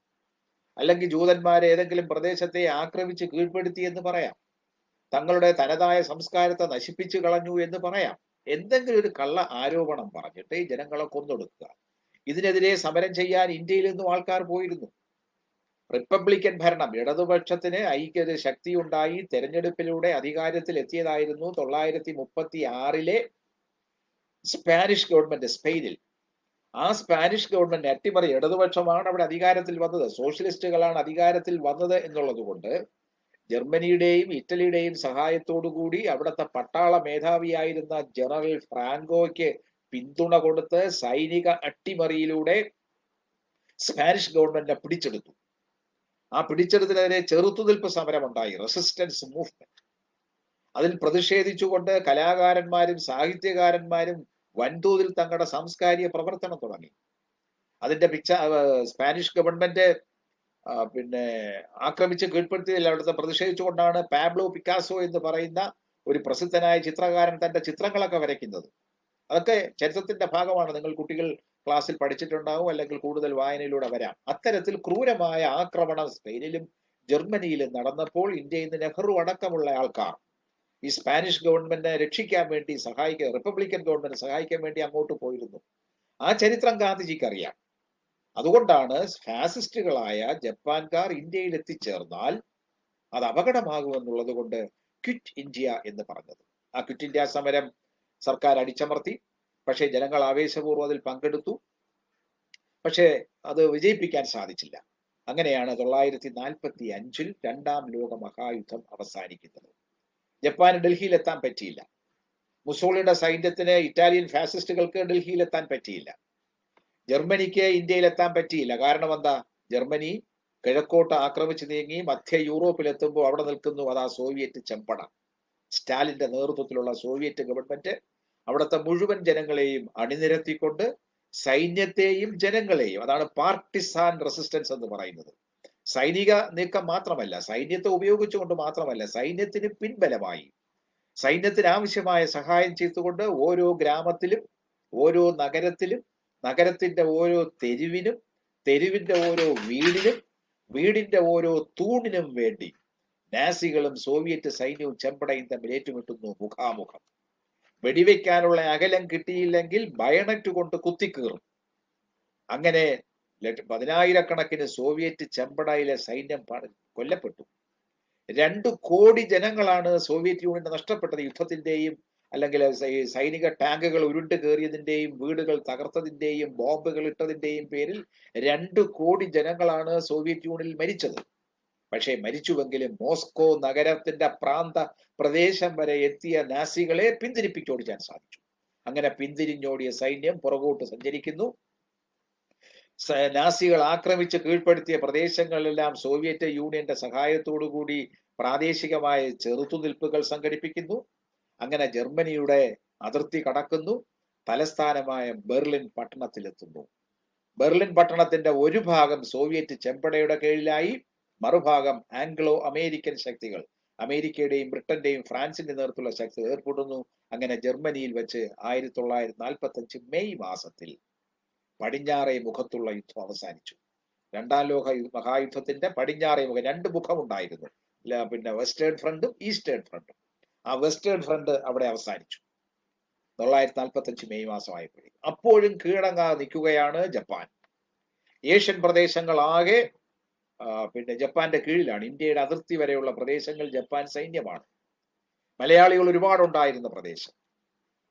Speaker 1: അല്ലെങ്കിൽ ജൂതന്മാരെ ഏതെങ്കിലും പ്രദേശത്തെ ആക്രമിച്ച് കീഴ്പ്പെടുത്തി എന്ന് പറയാം. തങ്ങളുടെ തനതായ സംസ്കാരത്തെ നശിപ്പിച്ചു കളഞ്ഞു എന്ന് പറയാം. എന്തെങ്കിലും ഒരു കള്ള ആരോപണം പറഞ്ഞിട്ട് ഈ ജനങ്ങളെ കൊന്നൊടുക്കുക. ഇതിനെതിരെ സമരം ചെയ്യാൻ ഇന്ത്യയിൽ നിന്നും ആൾക്കാർ പോയിരുന്നു. റിപ്പബ്ലിക്കൻ ഭരണം, ഇടതുപക്ഷത്തിന് ഐക്യ ശക്തിയുണ്ടായി തെരഞ്ഞെടുപ്പിലൂടെ അധികാരത്തിൽ എത്തിയതായിരുന്നു 936 സ്പാനിഷ് ഗവൺമെന്റ് സ്പെയിനിൽ. ആ സ്പാനിഷ് ഗവൺമെന്റ് അട്ടിമറി ഇടതുപക്ഷമാണ് അവിടെ അധികാരത്തിൽ വന്നത്, സോഷ്യലിസ്റ്റുകളാണ് അധികാരത്തിൽ വന്നത് എന്നുള്ളത് കൊണ്ട് ജർമ്മനിയുടെയും ഇറ്റലിയുടെയും സഹായത്തോടുകൂടി അവിടുത്തെ പട്ടാള മേധാവിയായിരുന്ന ജനറൽ ഫ്രാങ്കോയ്ക്ക് പിന്തുണ കൊടുത്ത് സൈനിക അട്ടിമറിയിലൂടെ സ്പാനിഷ് ഗവൺമെന്റിനെ പിടിച്ചെടുത്തു. ആ പിടിച്ചെടുത്തതിനെതിരെ ചെറുത്തുനിൽപ്പ് സമരമുണ്ടായി, റെസിസ്റ്റൻസ് മൂവ്മെന്റ്. അതിൽ പ്രതിഷേധിച്ചുകൊണ്ട് കലാകാരന്മാരും സാഹിത്യകാരന്മാരും വൻതോതിൽ തങ്ങളുടെ സാംസ്കാരിക പ്രവർത്തനം തുടങ്ങി. അതിന്റെ സ്പാനിഷ് ഗവൺമെന്റ് ആക്രമിച്ച് കീഴ്പ്പെടുത്തിയതിൽ അവിടുത്തെ പ്രതിഷേധിച്ചുകൊണ്ടാണ് പാബ്ലോ പിക്കാസോ എന്ന് പറയുന്ന ഒരു പ്രസിദ്ധനായ ചിത്രകാരൻ തന്റെ ചിത്രങ്ങളൊക്കെ വരയ്ക്കുന്നത്. അതൊക്കെ ചരിത്രത്തിന്റെ ഭാഗമാണ്. നിങ്ങൾ കുട്ടികൾ ക്ലാസ്സിൽ പഠിച്ചിട്ടുണ്ടാവും, അല്ലെങ്കിൽ കൂടുതൽ വായനയിലൂടെ വരാം. അത്തരത്തിൽ ക്രൂരമായ ആക്രമണം സ്പെയിനിലും ജർമ്മനിയിലും നടന്നപ്പോൾ ഇന്ത്യയിൽ നിന്ന് നെഹ്റു അടക്കമുള്ള ആൾക്കാർ ഈ സ്പാനിഷ് ഗവൺമെന്റിനെ രക്ഷിക്കാൻ വേണ്ടി റിപ്പബ്ലിക്കൻ ഗവൺമെന്റ് സഹായിക്കാൻ വേണ്ടി അങ്ങോട്ട് പോയിരുന്നു. ആ ചരിത്രം ഗാന്ധിജിക്ക് അറിയാം. അതുകൊണ്ടാണ് ഫാസിസ്റ്റുകളായ ജപ്പാൻകാർ ഇന്ത്യയിൽ എത്തിച്ചേർന്നാൽ അത് അപകടമാകുമെന്നുള്ളത് കൊണ്ട് ക്വിറ്റ് ഇന്ത്യ എന്ന് പറഞ്ഞത്. ആ ക്വിറ്റ് ഇന്ത്യ സമരം സർക്കാർ അടിച്ചമർത്തി. പക്ഷേ ജനങ്ങൾ ആവേശപൂർവ്വം അതിൽ പങ്കെടുത്തു. പക്ഷേ അത് വിജയിപ്പിക്കാൻ സാധിച്ചില്ല. അങ്ങനെയാണ് 1945 രണ്ടാം ലോക മഹായുദ്ധം അവസാനിക്കുന്നത്. ജപ്പാന് ഡൽഹിയിൽ എത്താൻ പറ്റിയില്ല. മുസോളിനിയുടെ സൈന്യത്തിന്, ഇറ്റാലിയൻ ഫാസിസ്റ്റുകൾക്ക് ഡൽഹിയിൽ എത്താൻ പറ്റിയില്ല. ജർമ്മനിക്ക് ഇന്ത്യയിൽ എത്താൻ പറ്റിയില്ല. കാരണം എന്താ? ജർമ്മനി കിഴക്കോട്ട് ആക്രമിച്ചു നീങ്ങി മധ്യ യൂറോപ്പിൽ എത്തുമ്പോൾ അവിടെ നിൽക്കുന്നു അതാ സോവിയറ്റ് ചെമ്പട. സ്റ്റാലിന്റെ നേതൃത്വത്തിലുള്ള സോവിയറ്റ് ഗവൺമെന്റ് അവിടുത്തെ മുഴുവൻ ജനങ്ങളെയും അണിനിരത്തിക്കൊണ്ട് സൈന്യത്തെയും ജനങ്ങളെയും, അതാണ് പാർട്ടിസാൻ റെസിസ്റ്റൻസ് എന്ന് പറയുന്നത്. സൈനിക നീക്കം മാത്രമല്ല, സൈന്യത്തെ ഉപയോഗിച്ചുകൊണ്ട് മാത്രമല്ല, സൈന്യത്തിന് പിൻബലമായി സൈന്യത്തിന് ആവശ്യമായ സഹായം ചെയ്തുകൊണ്ട് ഓരോ ഗ്രാമത്തിലും ഓരോ നഗരത്തിലും നഗരത്തിന്റെ ഓരോ തെരുവിനും തെരുവിന്റെ ഓരോ വീടിനും വീടിന്റെ ഓരോ തൂണിനും വേണ്ടി നാസികളും സോവിയറ്റ് സൈന്യവും ചെമ്പടയും തമ്മിൽ ഏറ്റുമുട്ടുന്നു മുഖാമുഖം. വെടിവെക്കാനുള്ള അകലം കിട്ടിയില്ലെങ്കിൽ ബയണറ്റ് കൊണ്ട് കുത്തിക്കീറും. അങ്ങനെ 10,000-കണക്കിന് സോവിയറ്റ് ചെമ്പടയിലെ സൈന്യം കൊല്ലപ്പെട്ടു. 2 കോടി ജനങ്ങളാണ് സോവിയറ്റ് യൂണിയൻ നഷ്ടപ്പെട്ടത്. യുദ്ധത്തിന്റെയും അല്ലെങ്കിൽ സൈനിക ടാങ്കുകൾ ഉരുണ്ട് കയറിയതിന്റെയും വീടുകൾ തകർത്തതിന്റെയും ബോംബുകൾ ഇട്ടതിന്റെയും പേരിൽ 2 കോടി ജനങ്ങളാണ് സോവിയറ്റ് യൂണിയനിൽ മരിച്ചത്. പക്ഷേ മരിച്ചുവെങ്കിലും മോസ്കോ നഗരത്തിന്റെ പ്രാന്ത പ്രദേശം വരെ എത്തിയ നാസികളെ പിന്തിരിപ്പിച്ചോടിക്കാൻ സാധിച്ചു. അങ്ങനെ പിന്തിരിഞ്ഞോടിയ സൈന്യം പുറകോട്ട് സഞ്ചരിക്കുന്നു. നാസികൾ ആക്രമിച്ച് കീഴ്പ്പെടുത്തിയ പ്രദേശങ്ങളിലെല്ലാം സോവിയറ്റ് യൂണിയന്റെ സഹായത്തോടുകൂടി പ്രാദേശികമായ ചെറുത്തുനിൽപ്പുകൾ സംഘടിപ്പിക്കുന്നു. അങ്ങനെ ജർമ്മനിയുടെ അതിർത്തി കടക്കുന്നു, തലസ്ഥാനമായ ബെർലിൻ പട്ടണത്തിലെത്തുന്നു. ബെർലിൻ പട്ടണത്തിന്റെ ഒരു ഭാഗം സോവിയറ്റ് ചെമ്പടയുടെ കീഴിലായി, മറുഭാഗം ആംഗ്ലോ അമേരിക്കൻ ശക്തികൾ, അമേരിക്കയുടെയും ബ്രിട്ടന്റെയും ഫ്രാൻസിന്റെ നേതൃത്വത്തിലുള്ള ശക്തികൾ ഏർപ്പെടുന്നു. അങ്ങനെ ജർമ്മനിയിൽ വെച്ച് 1945 മെയ് മാസത്തിൽ പടിഞ്ഞാറേ മുഖത്തുള്ള യുദ്ധം അവസാനിച്ചു. രണ്ടാം ലോക മഹായുദ്ധത്തിന്റെ പടിഞ്ഞാറേ മുഖം, 2 മുഖമുണ്ടായിരുന്നു. വെസ്റ്റേൺ ഫ്രണ്ടും ഈസ്റ്റേൺ ഫ്രണ്ടും. ആ വെസ്റ്റേൺ ഫ്രണ്ട് അവിടെ അവസാനിച്ചു 1945 മെയ് മാസമായപ്പോഴേ. അപ്പോഴും കീഴടങ്ങാതെ നിൽക്കുകയാണ് ജപ്പാൻ. ഏഷ്യൻ പ്രദേശങ്ങളാകെ ജപ്പാന്റെ കീഴിലാണ്. ഇന്ത്യയുടെ അതിർത്തി വരെയുള്ള പ്രദേശങ്ങൾ ജപ്പാൻ സൈന്യമാണ്. മലയാളികൾ ഒരുപാടുണ്ടായിരുന്ന പ്രദേശം.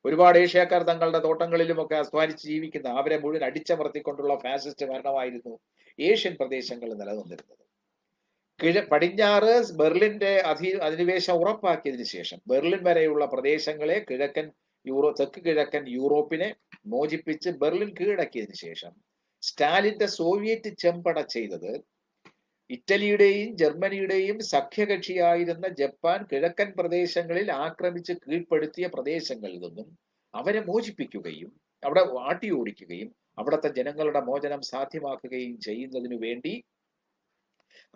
Speaker 1: ഒരുപാട് ഏഷ്യക്കാർ തങ്ങളുടെ തോട്ടങ്ങളിലുമൊക്കെ അധ്വാനിച്ച് ജീവിക്കുന്ന, അവരെ മുഴുവൻ അടിച്ചമർത്തിക്കൊണ്ടുള്ള ഫാസിസ്റ്റ് ഭരണമായിരുന്നു ഏഷ്യൻ പ്രദേശങ്ങളിൽ നിലനിന്നിരുന്നത്. പടിഞ്ഞാറ് ബെർലിന്റെ അധിനിവേശം ഉറപ്പാക്കിയതിനു ശേഷം ബെർലിൻ വരെയുള്ള പ്രദേശങ്ങളെ തെക്ക് കിഴക്കൻ യൂറോപ്പിനെ മോചിപ്പിച്ച് ബെർലിൻ കീഴടക്കിയതിനു ശേഷം സ്റ്റാലിന്റെ സോവിയറ്റ് ചെമ്പട ചെയ്തത് ഇറ്റലിയുടെയും ജർമ്മനിയുടെയും സഖ്യകക്ഷിയായിരുന്ന ജപ്പാൻ കിഴക്കൻ പ്രദേശങ്ങളിൽ ആക്രമിച്ച് കീഴ്പ്പെടുത്തിയ പ്രദേശങ്ങളിൽ നിന്നും അവരെ മോചിപ്പിക്കുകയും അവിടെ ആട്ടിയോടിക്കുകയും അവിടുത്തെ ജനങ്ങളുടെ മോചനം സാധ്യമാക്കുകയും ചെയ്യുന്നതിനു വേണ്ടി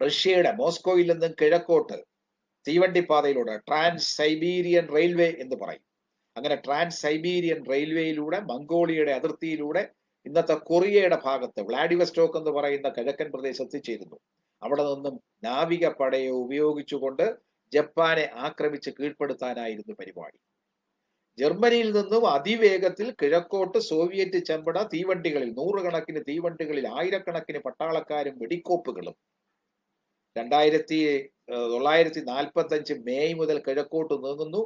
Speaker 1: റഷ്യയുടെ മോസ്കോയിൽ നിന്നും കിഴക്കോട്ട് തീവണ്ടിപ്പാതയിലൂടെ ട്രാൻസ് സൈബീരിയൻ റെയിൽവേ എന്ന് പറയും. അങ്ങനെ ട്രാൻസ് സൈബീരിയൻ റെയിൽവേയിലൂടെ മംഗോളിയയുടെ അതിർത്തിയിലൂടെ ഇന്നത്തെ കൊറിയയുടെ ഭാഗത്ത് വ്ളാഡിവസ്റ്റോക്ക് എന്ന് പറയുന്ന കിഴക്കൻ പ്രദേശത്ത് എത്തിച്ചേരുന്നു. അവിടെ നിന്നും നാവികപ്പടയെ ഉപയോഗിച്ചുകൊണ്ട് ജപ്പാനെ ആക്രമിച്ച് കീഴ്പ്പെടുത്താനായിരുന്നു പരിപാടി. ജർമ്മനിയിൽ നിന്നും അതിവേഗത്തിൽ കിഴക്കോട്ട് സോവിയറ്റ് ചെമ്പട തീവണ്ടികളിൽ, നൂറുകണക്കിന് തീവണ്ടികളിൽ ആയിരക്കണക്കിന് പട്ടാളക്കാരും വെടിക്കോപ്പുകളും 1945 മെയ് മുതൽ കിഴക്കോട്ട് നീങ്ങുന്നു.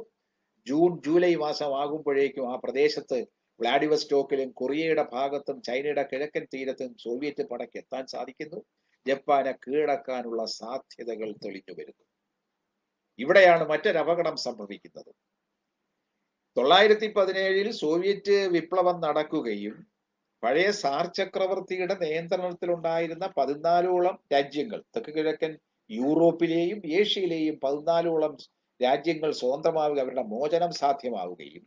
Speaker 1: ജൂൺ ജൂലൈ മാസം ആകുമ്പോഴേക്കും ആ പ്രദേശത്ത് വ്ളാഡിവസ്റ്റോക്കിലും കൊറിയയുടെ ഭാഗത്തും ചൈനയുടെ കിഴക്കൻ തീരത്തും സോവിയറ്റ് പടയ്ക്ക് എത്താൻ സാധിക്കുന്നു. ജപ്പാനെ കീഴടക്കാനുള്ള സാധ്യതകൾ തെളിഞ്ഞു വരുന്നു. ഇവിടെയാണ് മറ്റൊരു അപകടം സംഭവിക്കുന്നത്. 1917 സോവിയറ്റ് വിപ്ലവം നടക്കുകയും പഴയ സാർ ചക്രവർത്തിയുടെ നിയന്ത്രണത്തിലുണ്ടായിരുന്ന 14ഓളം രാജ്യങ്ങൾ, തെക്ക് കിഴക്കൻ യൂറോപ്പിലെയും ഏഷ്യയിലെയും 14ഓളം രാജ്യങ്ങൾ സ്വതന്ത്രമാവുക, അവരുടെ മോചനം സാധ്യമാവുകയും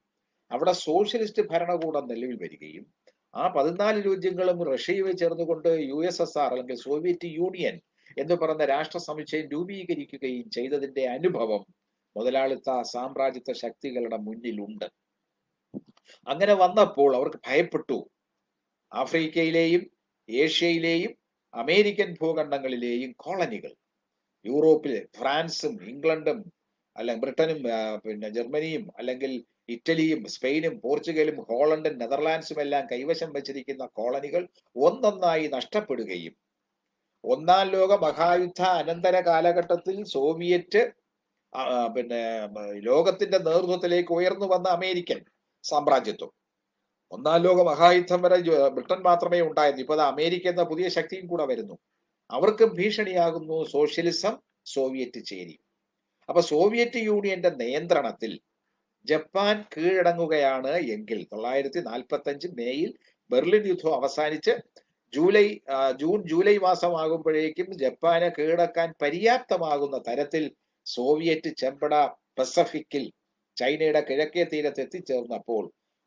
Speaker 1: അവിടെ സോഷ്യലിസ്റ്റ് ഭരണകൂടം നിലവിൽ വരികയും ആ 14 രാജ്യങ്ങളും റഷ്യയുമായി ചേർന്നുകൊണ്ട് USSR അല്ലെങ്കിൽ സോവിയറ്റ് യൂണിയൻ എന്ന് പറയുന്ന രാഷ്ട്ര സമുച്ചയം രൂപീകരിക്കുകയും ചെയ്തതിന്റെ അനുഭവം മുതലാളിത്ത സാമ്രാജ്യത്വ ശക്തികളുടെ മുന്നിലുണ്ട്. അങ്ങനെ വന്നപ്പോൾ അവർക്ക് ഭയപ്പെട്ടു. ആഫ്രിക്കയിലെയും ഏഷ്യയിലെയും അമേരിക്കൻ ഭൂഖണ്ഡങ്ങളിലെയും കോളനികൾ, യൂറോപ്പിലെ ഫ്രാൻസും ഇംഗ്ലണ്ടും അല്ലെങ്കിൽ ബ്രിട്ടനും പിന്നെ ജർമ്മനിയും അല്ലെങ്കിൽ ഇറ്റലിയും സ്പെയിനും പോർച്ചുഗലും ഹോളണ്ടും നെതർലാൻഡ്സും എല്ലാം കൈവശം വെച്ചിരിക്കുന്ന കോളനികൾ ഒന്നൊന്നായി നഷ്ടപ്പെടുകയും ഒന്നാം ലോക മഹായുദ്ധ അനന്തര കാലഘട്ടത്തിൽ സോവിയറ്റ് പിന്നെ ലോകത്തിന്റെ നേതൃത്വത്തിലേക്ക് ഉയർന്നു വന്ന അമേരിക്കൻ സാമ്രാജ്യത്വം, ഒന്നാം ലോക മഹായുദ്ധം വരെ ബ്രിട്ടൻ മാത്രമേ ഉണ്ടായിരുന്നു, ഇപ്പൊ അമേരിക്ക എന്ന പുതിയ ശക്തിയും കൂടെ വരുന്നു. അവർക്കും ഭീഷണിയാകുന്നു സോഷ്യലിസം, സോവിയറ്റ് ചേരി. അപ്പൊ സോവിയറ്റ് യൂണിയന്റെ നിയന്ത്രണത്തിൽ ജപ്പാൻ കീഴടങ്ങുകയാണ് എങ്കിൽ 1945 മെയ്യിൽ ബെർലിൻ യുദ്ധം അവസാനിച്ച് ജൂൺ ജൂലൈ മാസമാകുമ്പോഴേക്കും ജപ്പാനെ കീഴടക്കാൻ പര്യാപ്തമാകുന്ന തരത്തിൽ സോവിയറ്റ് ചെമ്പട പസഫിക്കിൽ ചൈനയുടെ കിഴക്കേ തീരത്ത് എത്തിച്ചേർന്നപ്പോൾ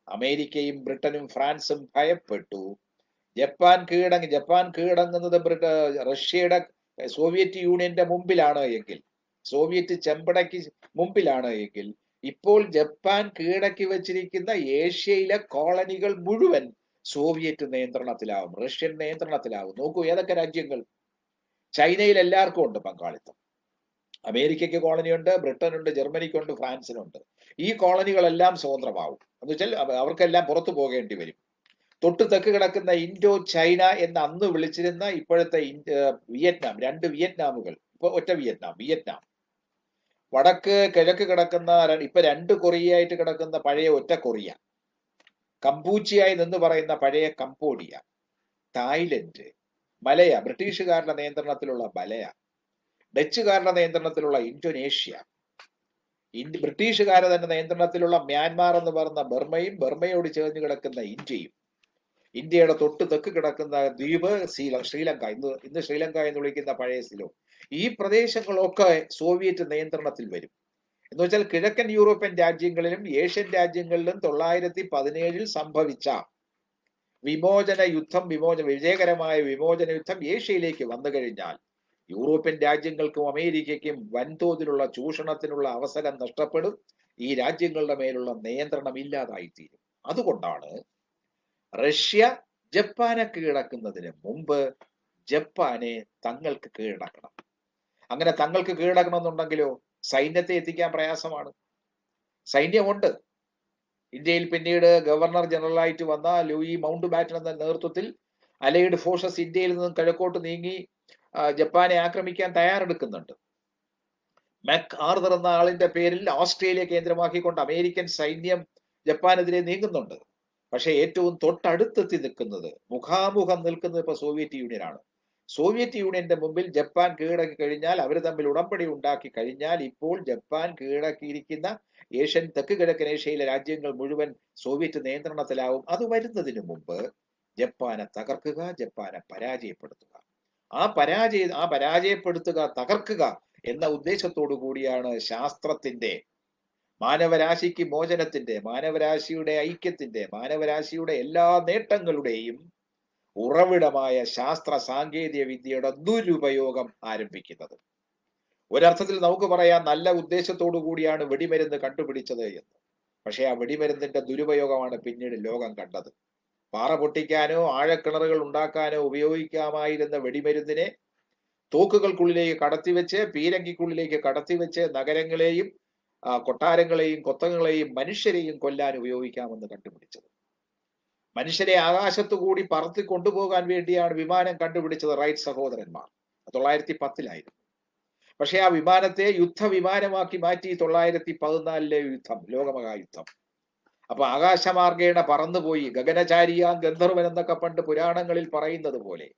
Speaker 1: അമേരിക്കയും ബ്രിട്ടനും ഫ്രാൻസും ഭയപ്പെട്ടു. ജപ്പാൻ കീഴടങ്ങുന്നത് റഷ്യയുടെ സോവിയറ്റ് യൂണിയന്റെ മുമ്പിലാണ് എങ്കിൽ, സോവിയറ്റ് ചെമ്പടയ്ക്ക് മുമ്പിലാണ് എങ്കിൽ, ഇപ്പോൾ ജപ്പാൻ കീഴടക്കി വച്ചിരിക്കുന്ന ഏഷ്യയിലെ കോളനികൾ മുഴുവൻ സോവിയറ്റ് നിയന്ത്രണത്തിലാവും, റഷ്യൻ നിയന്ത്രണത്തിലാവും. നോക്കൂ ഏതൊക്കെ രാജ്യങ്ങൾ. ചൈനയിൽ എല്ലാവർക്കും ഉണ്ട് പങ്കാളിത്തം. അമേരിക്കയ്ക്ക് കോളനിയുണ്ട്, ബ്രിട്ടനുണ്ട്, ജർമ്മനിക്കുണ്ട്, ഫ്രാൻസിനുണ്ട്. ഈ കോളനികളെല്ലാം സ്വതന്ത്രമാവും. എന്ന് വെച്ചാൽ അവർക്കെല്ലാം പുറത്തു പോകേണ്ടി വരും. തൊട്ട് തെക്ക് കിടക്കുന്ന ഇൻഡോ ചൈന എന്ന് അന്ന് വിളിച്ചിരുന്ന ഇപ്പോഴത്തെ വിയറ്റ്നാം, 2 വിയറ്റ്നാമുകൾ, ഇപ്പൊ ഒറ്റ വിയറ്റ്നാം. വടക്ക് കിഴക്ക് കിടക്കുന്ന ഇപ്പൊ 2 കൊറിയയായിട്ട് കിടക്കുന്ന പഴയ ഒറ്റ കൊറിയ, കംപൂച്ചിയായി നിന്ന് പറയുന്ന പഴയ കംബോഡിയ, തായ്ലൻഡ്, മലയ, ബ്രിട്ടീഷുകാരുടെ നിയന്ത്രണത്തിലുള്ള മലയ, ഡച്ചുകാരുടെ നിയന്ത്രണത്തിലുള്ള ഇന്തോനേഷ്യ, ബ്രിട്ടീഷുകാരുടെ തന്നെ നിയന്ത്രണത്തിലുള്ള മ്യാൻമാർ എന്ന് പറയുന്ന ബർമയും, ബർമയോട് ചേർന്ന് കിടക്കുന്ന ഇന്ത്യയും, ഇന്ത്യയുടെ തൊട്ട് തെക്ക് കിടക്കുന്ന ദ്വീപ് ശ്രീലങ്ക, ഇന്ന് ശ്രീലങ്ക എന്ന് വിളിക്കുന്ന പഴയ സിലോ, ഈ പ്രദേശങ്ങളൊക്കെ സോവിയറ്റ് നിയന്ത്രണത്തിൽ വരും. എന്ന് വെച്ചാൽ കിഴക്കൻ യൂറോപ്യൻ രാജ്യങ്ങളിലും ഏഷ്യൻ രാജ്യങ്ങളിലും 1917 സംഭവിച്ച വിജയകരമായ വിമോചന യുദ്ധം ഏഷ്യയിലേക്ക് വന്നു കഴിഞ്ഞാൽ യൂറോപ്യൻ രാജ്യങ്ങൾക്കും അമേരിക്കയ്ക്കും വൻതോതിലുള്ള ചൂഷണത്തിനുള്ള അവസരം നഷ്ടപ്പെടും. ഈ രാജ്യങ്ങളുടെ മേലുള്ള നിയന്ത്രണം ഇല്ലാതായിത്തീരും. അതുകൊണ്ടാണ് റഷ്യ ജപ്പാനെ കീഴടക്കുന്നതിന് മുമ്പ് ജപ്പാനെ തങ്ങൾക്ക് കീഴടക്കണം. അങ്ങനെ തങ്ങൾക്ക് കീഴടക്കണം എന്നുണ്ടെങ്കിലോ സൈന്യത്തെ എത്തിക്കാൻ പ്രയാസമാണ്. സൈന്യമുണ്ട്. ഇന്ത്യയിൽ പിന്നീട് ഗവർണർ ജനറലായിട്ട് വന്ന ലൂയി മൗണ്ട് ബാറ്റൻ എന്ന നേതൃത്വത്തിൽ അലൈഡ് ഫോഴ്സസ് ഇന്ത്യയിൽ നിന്നും കിഴക്കോട്ട് നീങ്ങി ജപ്പാനെ ആക്രമിക്കാൻ തയ്യാറെടുക്കുന്നുണ്ട്. മെക് ആർതർ എന്ന ആളിന്റെ പേരിൽ ഓസ്ട്രേലിയ കേന്ദ്രമാക്കിക്കൊണ്ട് അമേരിക്കൻ സൈന്യം ജപ്പാനെതിരെ നീങ്ങുന്നുണ്ട്. പക്ഷെ ഏറ്റവും തൊട്ടടുത്തെത്തി നിൽക്കുന്നത്, മുഖാമുഖം നിൽക്കുന്നത് ഇപ്പൊ സോവിയറ്റ് യൂണിയനാണ്. സോവിയറ്റ് യൂണിയന്റെ മുമ്പിൽ ജപ്പാൻ കീഴടക്കി കഴിഞ്ഞാൽ, അവർ തമ്മിൽ ഉടമ്പടി ഉണ്ടാക്കി കഴിഞ്ഞാൽ, ഇപ്പോൾ ജപ്പാൻ കീഴടക്കിയിരിക്കുന്ന തെക്ക് കിഴക്കൻ ഏഷ്യയിലെ രാജ്യങ്ങൾ മുഴുവൻ സോവിയറ്റ് നിയന്ത്രണത്തിലാവും. അത് വരുന്നതിന് മുമ്പ് ജപ്പാനെ തകർക്കുക, ജപ്പാനെ പരാജയപ്പെടുത്തുക. ആ പരാജയപ്പെടുത്തുക, തകർക്കുക എന്ന ഉദ്ദേശത്തോടു കൂടിയാണ് ശാസ്ത്രത്തിന്റെ, മാനവരാശിക്ക് മോചനത്തിന്റെ, മാനവരാശിയുടെ ഐക്യത്തിന്റെ, മാനവരാശിയുടെ എല്ലാ നേട്ടങ്ങളുടെയും ഉറവിടമായ ശാസ്ത്ര സാങ്കേതിക വിദ്യയുടെ ദുരുപയോഗം ആരംഭിക്കുന്നത്. ഒരർത്ഥത്തിൽ നമുക്ക് പറയാം നല്ല ഉദ്ദേശത്തോടു കൂടിയാണ് വെടിമരുന്ന് കണ്ടുപിടിച്ചത് എന്ന്. പക്ഷെ ആ വെടിമരുന്നിന്റെ ദുരുപയോഗമാണ് പിന്നീട് ലോകം കണ്ടത്. പാറ പൊട്ടിക്കാനോ ആഴക്കിണറുകൾ ഉണ്ടാക്കാനോ ഉപയോഗിക്കാമായിരുന്ന വെടിമരുന്നിനെ തോക്കുകൾക്കുള്ളിലേക്ക് കടത്തിവെച്ച്, പീരങ്കിക്കുള്ളിലേക്ക് കടത്തിവെച്ച് നഗരങ്ങളെയും കൊട്ടാരങ്ങളെയും കൊത്തങ്ങളെയും മനുഷ്യരെയും കൊല്ലാൻ ഉപയോഗിക്കാമെന്ന് കണ്ടുപിടിച്ചത്. മനുഷ്യരെ ആകാശത്തു കൂടി പറത്തി കൊണ്ടുപോകാൻ വേണ്ടിയാണ് വിമാനം കണ്ടുപിടിച്ചത് റൈറ്റ് സഹോദരന്മാർ. 1910 പക്ഷെ ആ വിമാനത്തെ യുദ്ധവിമാനമാക്കി മാറ്റി 1914 യുദ്ധം, ലോകമഹായുദ്ധം. അപ്പൊ ആകാശമാർഗേണ പറന്നുപോയി ഗഗനചാരിയാം ഗന്ധർവൻ എന്നൊക്കെ പണ്ട് പുരാണങ്ങളിൽ പറയുന്നത് പോലെ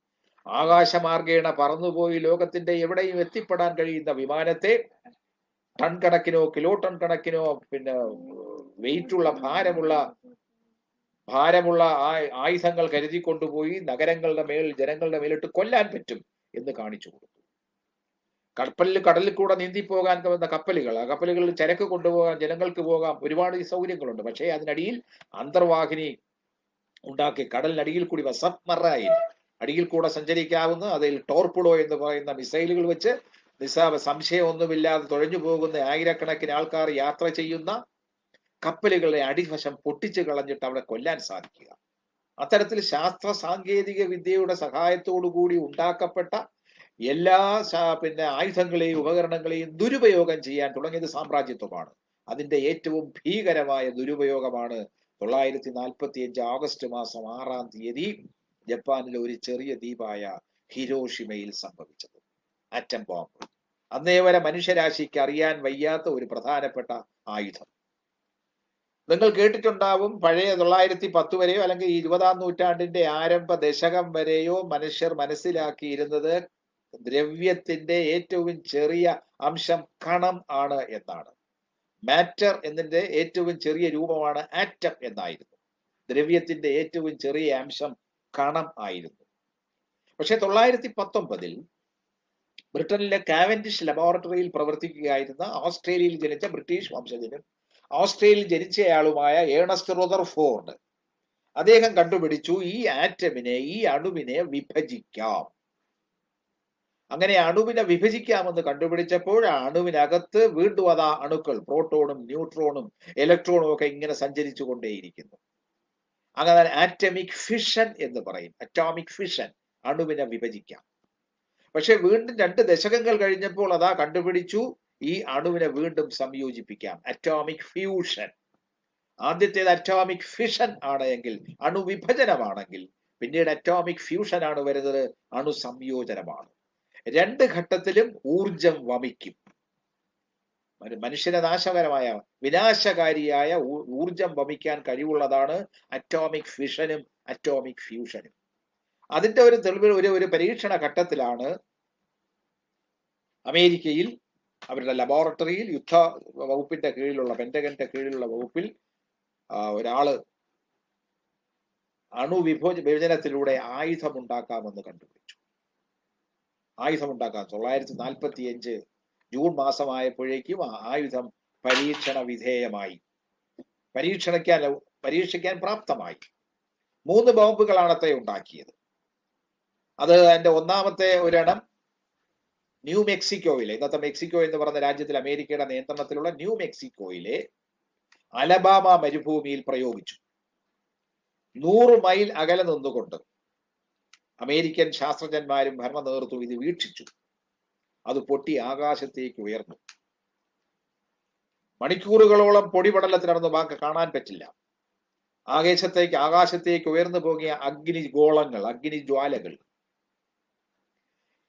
Speaker 1: ആകാശമാർഗേണ പറന്നുപോയി ലോകത്തിന്റെ എവിടെയും എത്തിപ്പെടാൻ കഴിയുന്ന വിമാനത്തെ ടൺ കണക്കിനോ കിലോ ടൺ കണക്കിനോ വെയിറ്റുള്ള ഭാരമുള്ള ആയുധങ്ങൾ കരുതി കൊണ്ടുപോയി നഗരങ്ങളുടെ മേൽ ജനങ്ങളുടെ മേലിട്ട് കൊല്ലാൻ പറ്റും എന്ന് കാണിച്ചു കൊടുത്തു. കടലിൽ കൂടെ നീന്തിപ്പോകാൻ വന്ന കപ്പലുകൾ, ആ കപ്പലുകളിൽ ചരക്ക് കൊണ്ടുപോകാൻ ജനങ്ങൾക്ക് പോകാം, ഒരുപാട് സൗകര്യങ്ങളുണ്ട്. പക്ഷേ അതിനടിയിൽ അന്തർവാഹിനി ഉണ്ടാക്കി കടലിനടിയിൽ കൂടി സബ്മറൈൻ അടിയിൽ കൂടെ സഞ്ചരിക്കാവുന്ന, അതിൽ ടോർപിഡോ എന്ന് പറയുന്ന മിസൈലുകൾ വെച്ച് സംശയമൊന്നുമില്ലാതെ തുഴഞ്ഞു പോകുന്ന ആയിരക്കണക്കിന് ആൾക്കാർ യാത്ര ചെയ്യുന്ന കപ്പലുകളുടെ അടിവശം പൊട്ടിച്ചു കളഞ്ഞിട്ട് അവിടെ കൊല്ലാൻ സാധിക്കുക. അത്തരത്തിൽ ശാസ്ത്ര സാങ്കേതിക വിദ്യയുടെ സഹായത്തോടു കൂടി ഉണ്ടാക്കപ്പെട്ട എല്ലാ ആയുധങ്ങളെയും ഉപകരണങ്ങളെയും ദുരുപയോഗം ചെയ്യാൻ തുടങ്ങിയത് സാമ്രാജ്യത്വമാണ്. അതിന്റെ ഏറ്റവും ഭീകരമായ ദുരുപയോഗമാണ് 1945 ഓഗസ്റ്റ് മാസം 6 ജപ്പാനിലെ ഒരു ചെറിയ ദ്വീപായ ഹിരോഷിമയിൽ സംഭവിച്ചത്. Atom bomb. അന്നേ വരെ മനുഷ്യരാശിക്ക് അറിയാൻ വയ്യാത്ത ഒരു പ്രധാനപ്പെട്ട ആയുധം. നിങ്ങൾ കേട്ടിട്ടുണ്ടാവും, പഴയ 1910 വരെയോ അല്ലെങ്കിൽ 20-ാം നൂറ്റാണ്ടിന്റെ ആരംഭ ദശകം വരെയോ മനുഷ്യർ മനസ്സിലാക്കിയിരുന്നത് ദ്രവ്യത്തിന്റെ ഏറ്റവും ചെറിയ അംശം കണം ആണ് എന്നാണ്. മാറ്റർ എന്നതിന്റെ ഏറ്റവും ചെറിയ രൂപമാണ് ആറ്റം എന്നായിരുന്നു. ദ്രവ്യത്തിന്റെ ഏറ്റവും ചെറിയ അംശം കണം ആയിരുന്നു. പക്ഷെ 1919 ബ്രിട്ടനിലെ കാവൻഡിഷ് ലബോറട്ടറിയിൽ പ്രവർത്തിക്കുകയായിരുന്ന ഓസ്ട്രേലിയയിൽ ജനിച്ച ബ്രിട്ടീഷ് വംശജനും ഓസ്ട്രേലിയയിൽ ജനിച്ചയാളുമായ ഏണസ്റ്റ് റദർഫോർഡ്, അദ്ദേഹം കണ്ടുപിടിച്ചു ഈ അണുവിനെ വിഭജിക്കാം. അങ്ങനെ അണുവിനെ വിഭജിക്കാമെന്ന് കണ്ടുപിടിച്ചപ്പോൾ ആ അണുവിനകത്ത് വീണ്ടും അണുക്കൾ, പ്രോട്ടോണും ന്യൂട്രോണും ഇലക്ട്രോണും ഒക്കെ ഇങ്ങനെ സഞ്ചരിച്ചു കൊണ്ടേയിരിക്കുന്നു. അങ്ങനെ ആറ്റമിക് ഫിഷൻ എന്ന് പറയും. അറ്റോമിക് ഫിഷൻ, അണുവിനെ വിഭജിക്കാം. പക്ഷെ വീണ്ടും 2 ദശകങ്ങൾ കഴിഞ്ഞപ്പോൾ കണ്ടുപിടിച്ചു ഈ അണുവിനെ വീണ്ടും സംയോജിപ്പിക്കാം. Atomic fusion. ആദ്യത്തേത് അറ്റോമിക് ഫിഷൻ ആണ് എങ്കിൽ, അണുവിഭജനമാണെങ്കിൽ, പിന്നീട് അറ്റോമിക് ഫ്യൂഷൻ ആണ് വരുന്നത്, അണു സംയോജനമാണ്. 2 ഘട്ടത്തിലും ഊർജം വമിക്കും. മനുഷ്യനെ നാശകരമായ വിനാശകാരിയായ ഊർജം വമിക്കാൻ കഴിവുള്ളതാണ് അറ്റോമിക് ഫിഷനും അറ്റോമിക് ഫ്യൂഷനും. അതിന്റെ ഒരു തെളിവ് ഒരു പരീക്ഷണ ഘട്ടത്തിലാണ് അമേരിക്കയിൽ അവരുടെ ലബോറട്ടറിയിൽ യുദ്ധ വകുപ്പിന്റെ കീഴിലുള്ള പെന്റഗന്റെ കീഴിലുള്ള വകുപ്പിൽ ഒരാള് വിഭജനത്തിലൂടെ ആയുധമുണ്ടാക്കാമെന്ന് കണ്ടുപിടിച്ചു. ആയുധമുണ്ടാക്കാൻ 1945 ജൂൺ മാസമായപ്പോഴേക്കും ആയുധം പരീക്ഷണ വിധേയമായി, പരീക്ഷിക്കാൻ പ്രാപ്തമായി. 3 ബോംബുകളാണ് ഉണ്ടാക്കിയത്. അത് അതിന്റെ ഒന്നാമത്തെ ഒരെണ്ണം ന്യൂ മെക്സിക്കോയിലെ, ഇന്നത്തെ മെക്സിക്കോ എന്ന് പറയുന്ന രാജ്യത്തിൽ അമേരിക്കയുടെ നിയന്ത്രണത്തിലുള്ള ന്യൂ മെക്സിക്കോയിലെ അലബാമ മരുഭൂമിയിൽ പ്രയോഗിച്ചു. 100 മൈൽ അകലെ നിന്നുകൊണ്ട് അമേരിക്കൻ ശാസ്ത്രജ്ഞന്മാരും ഭരണ നേതൃത്വവും ഇത് വീക്ഷിച്ചു. അത് പൊട്ടി ആകാശത്തേക്ക് ഉയർന്നു. മണിക്കൂറുകളോളം പൊടിപടലത്തിനടന്ന് വാക്ക് കാണാൻ പറ്റില്ല. ആകാശത്തേക്ക് ഉയർന്നു പോകിയ അഗ്നിജ്വാലകൾ.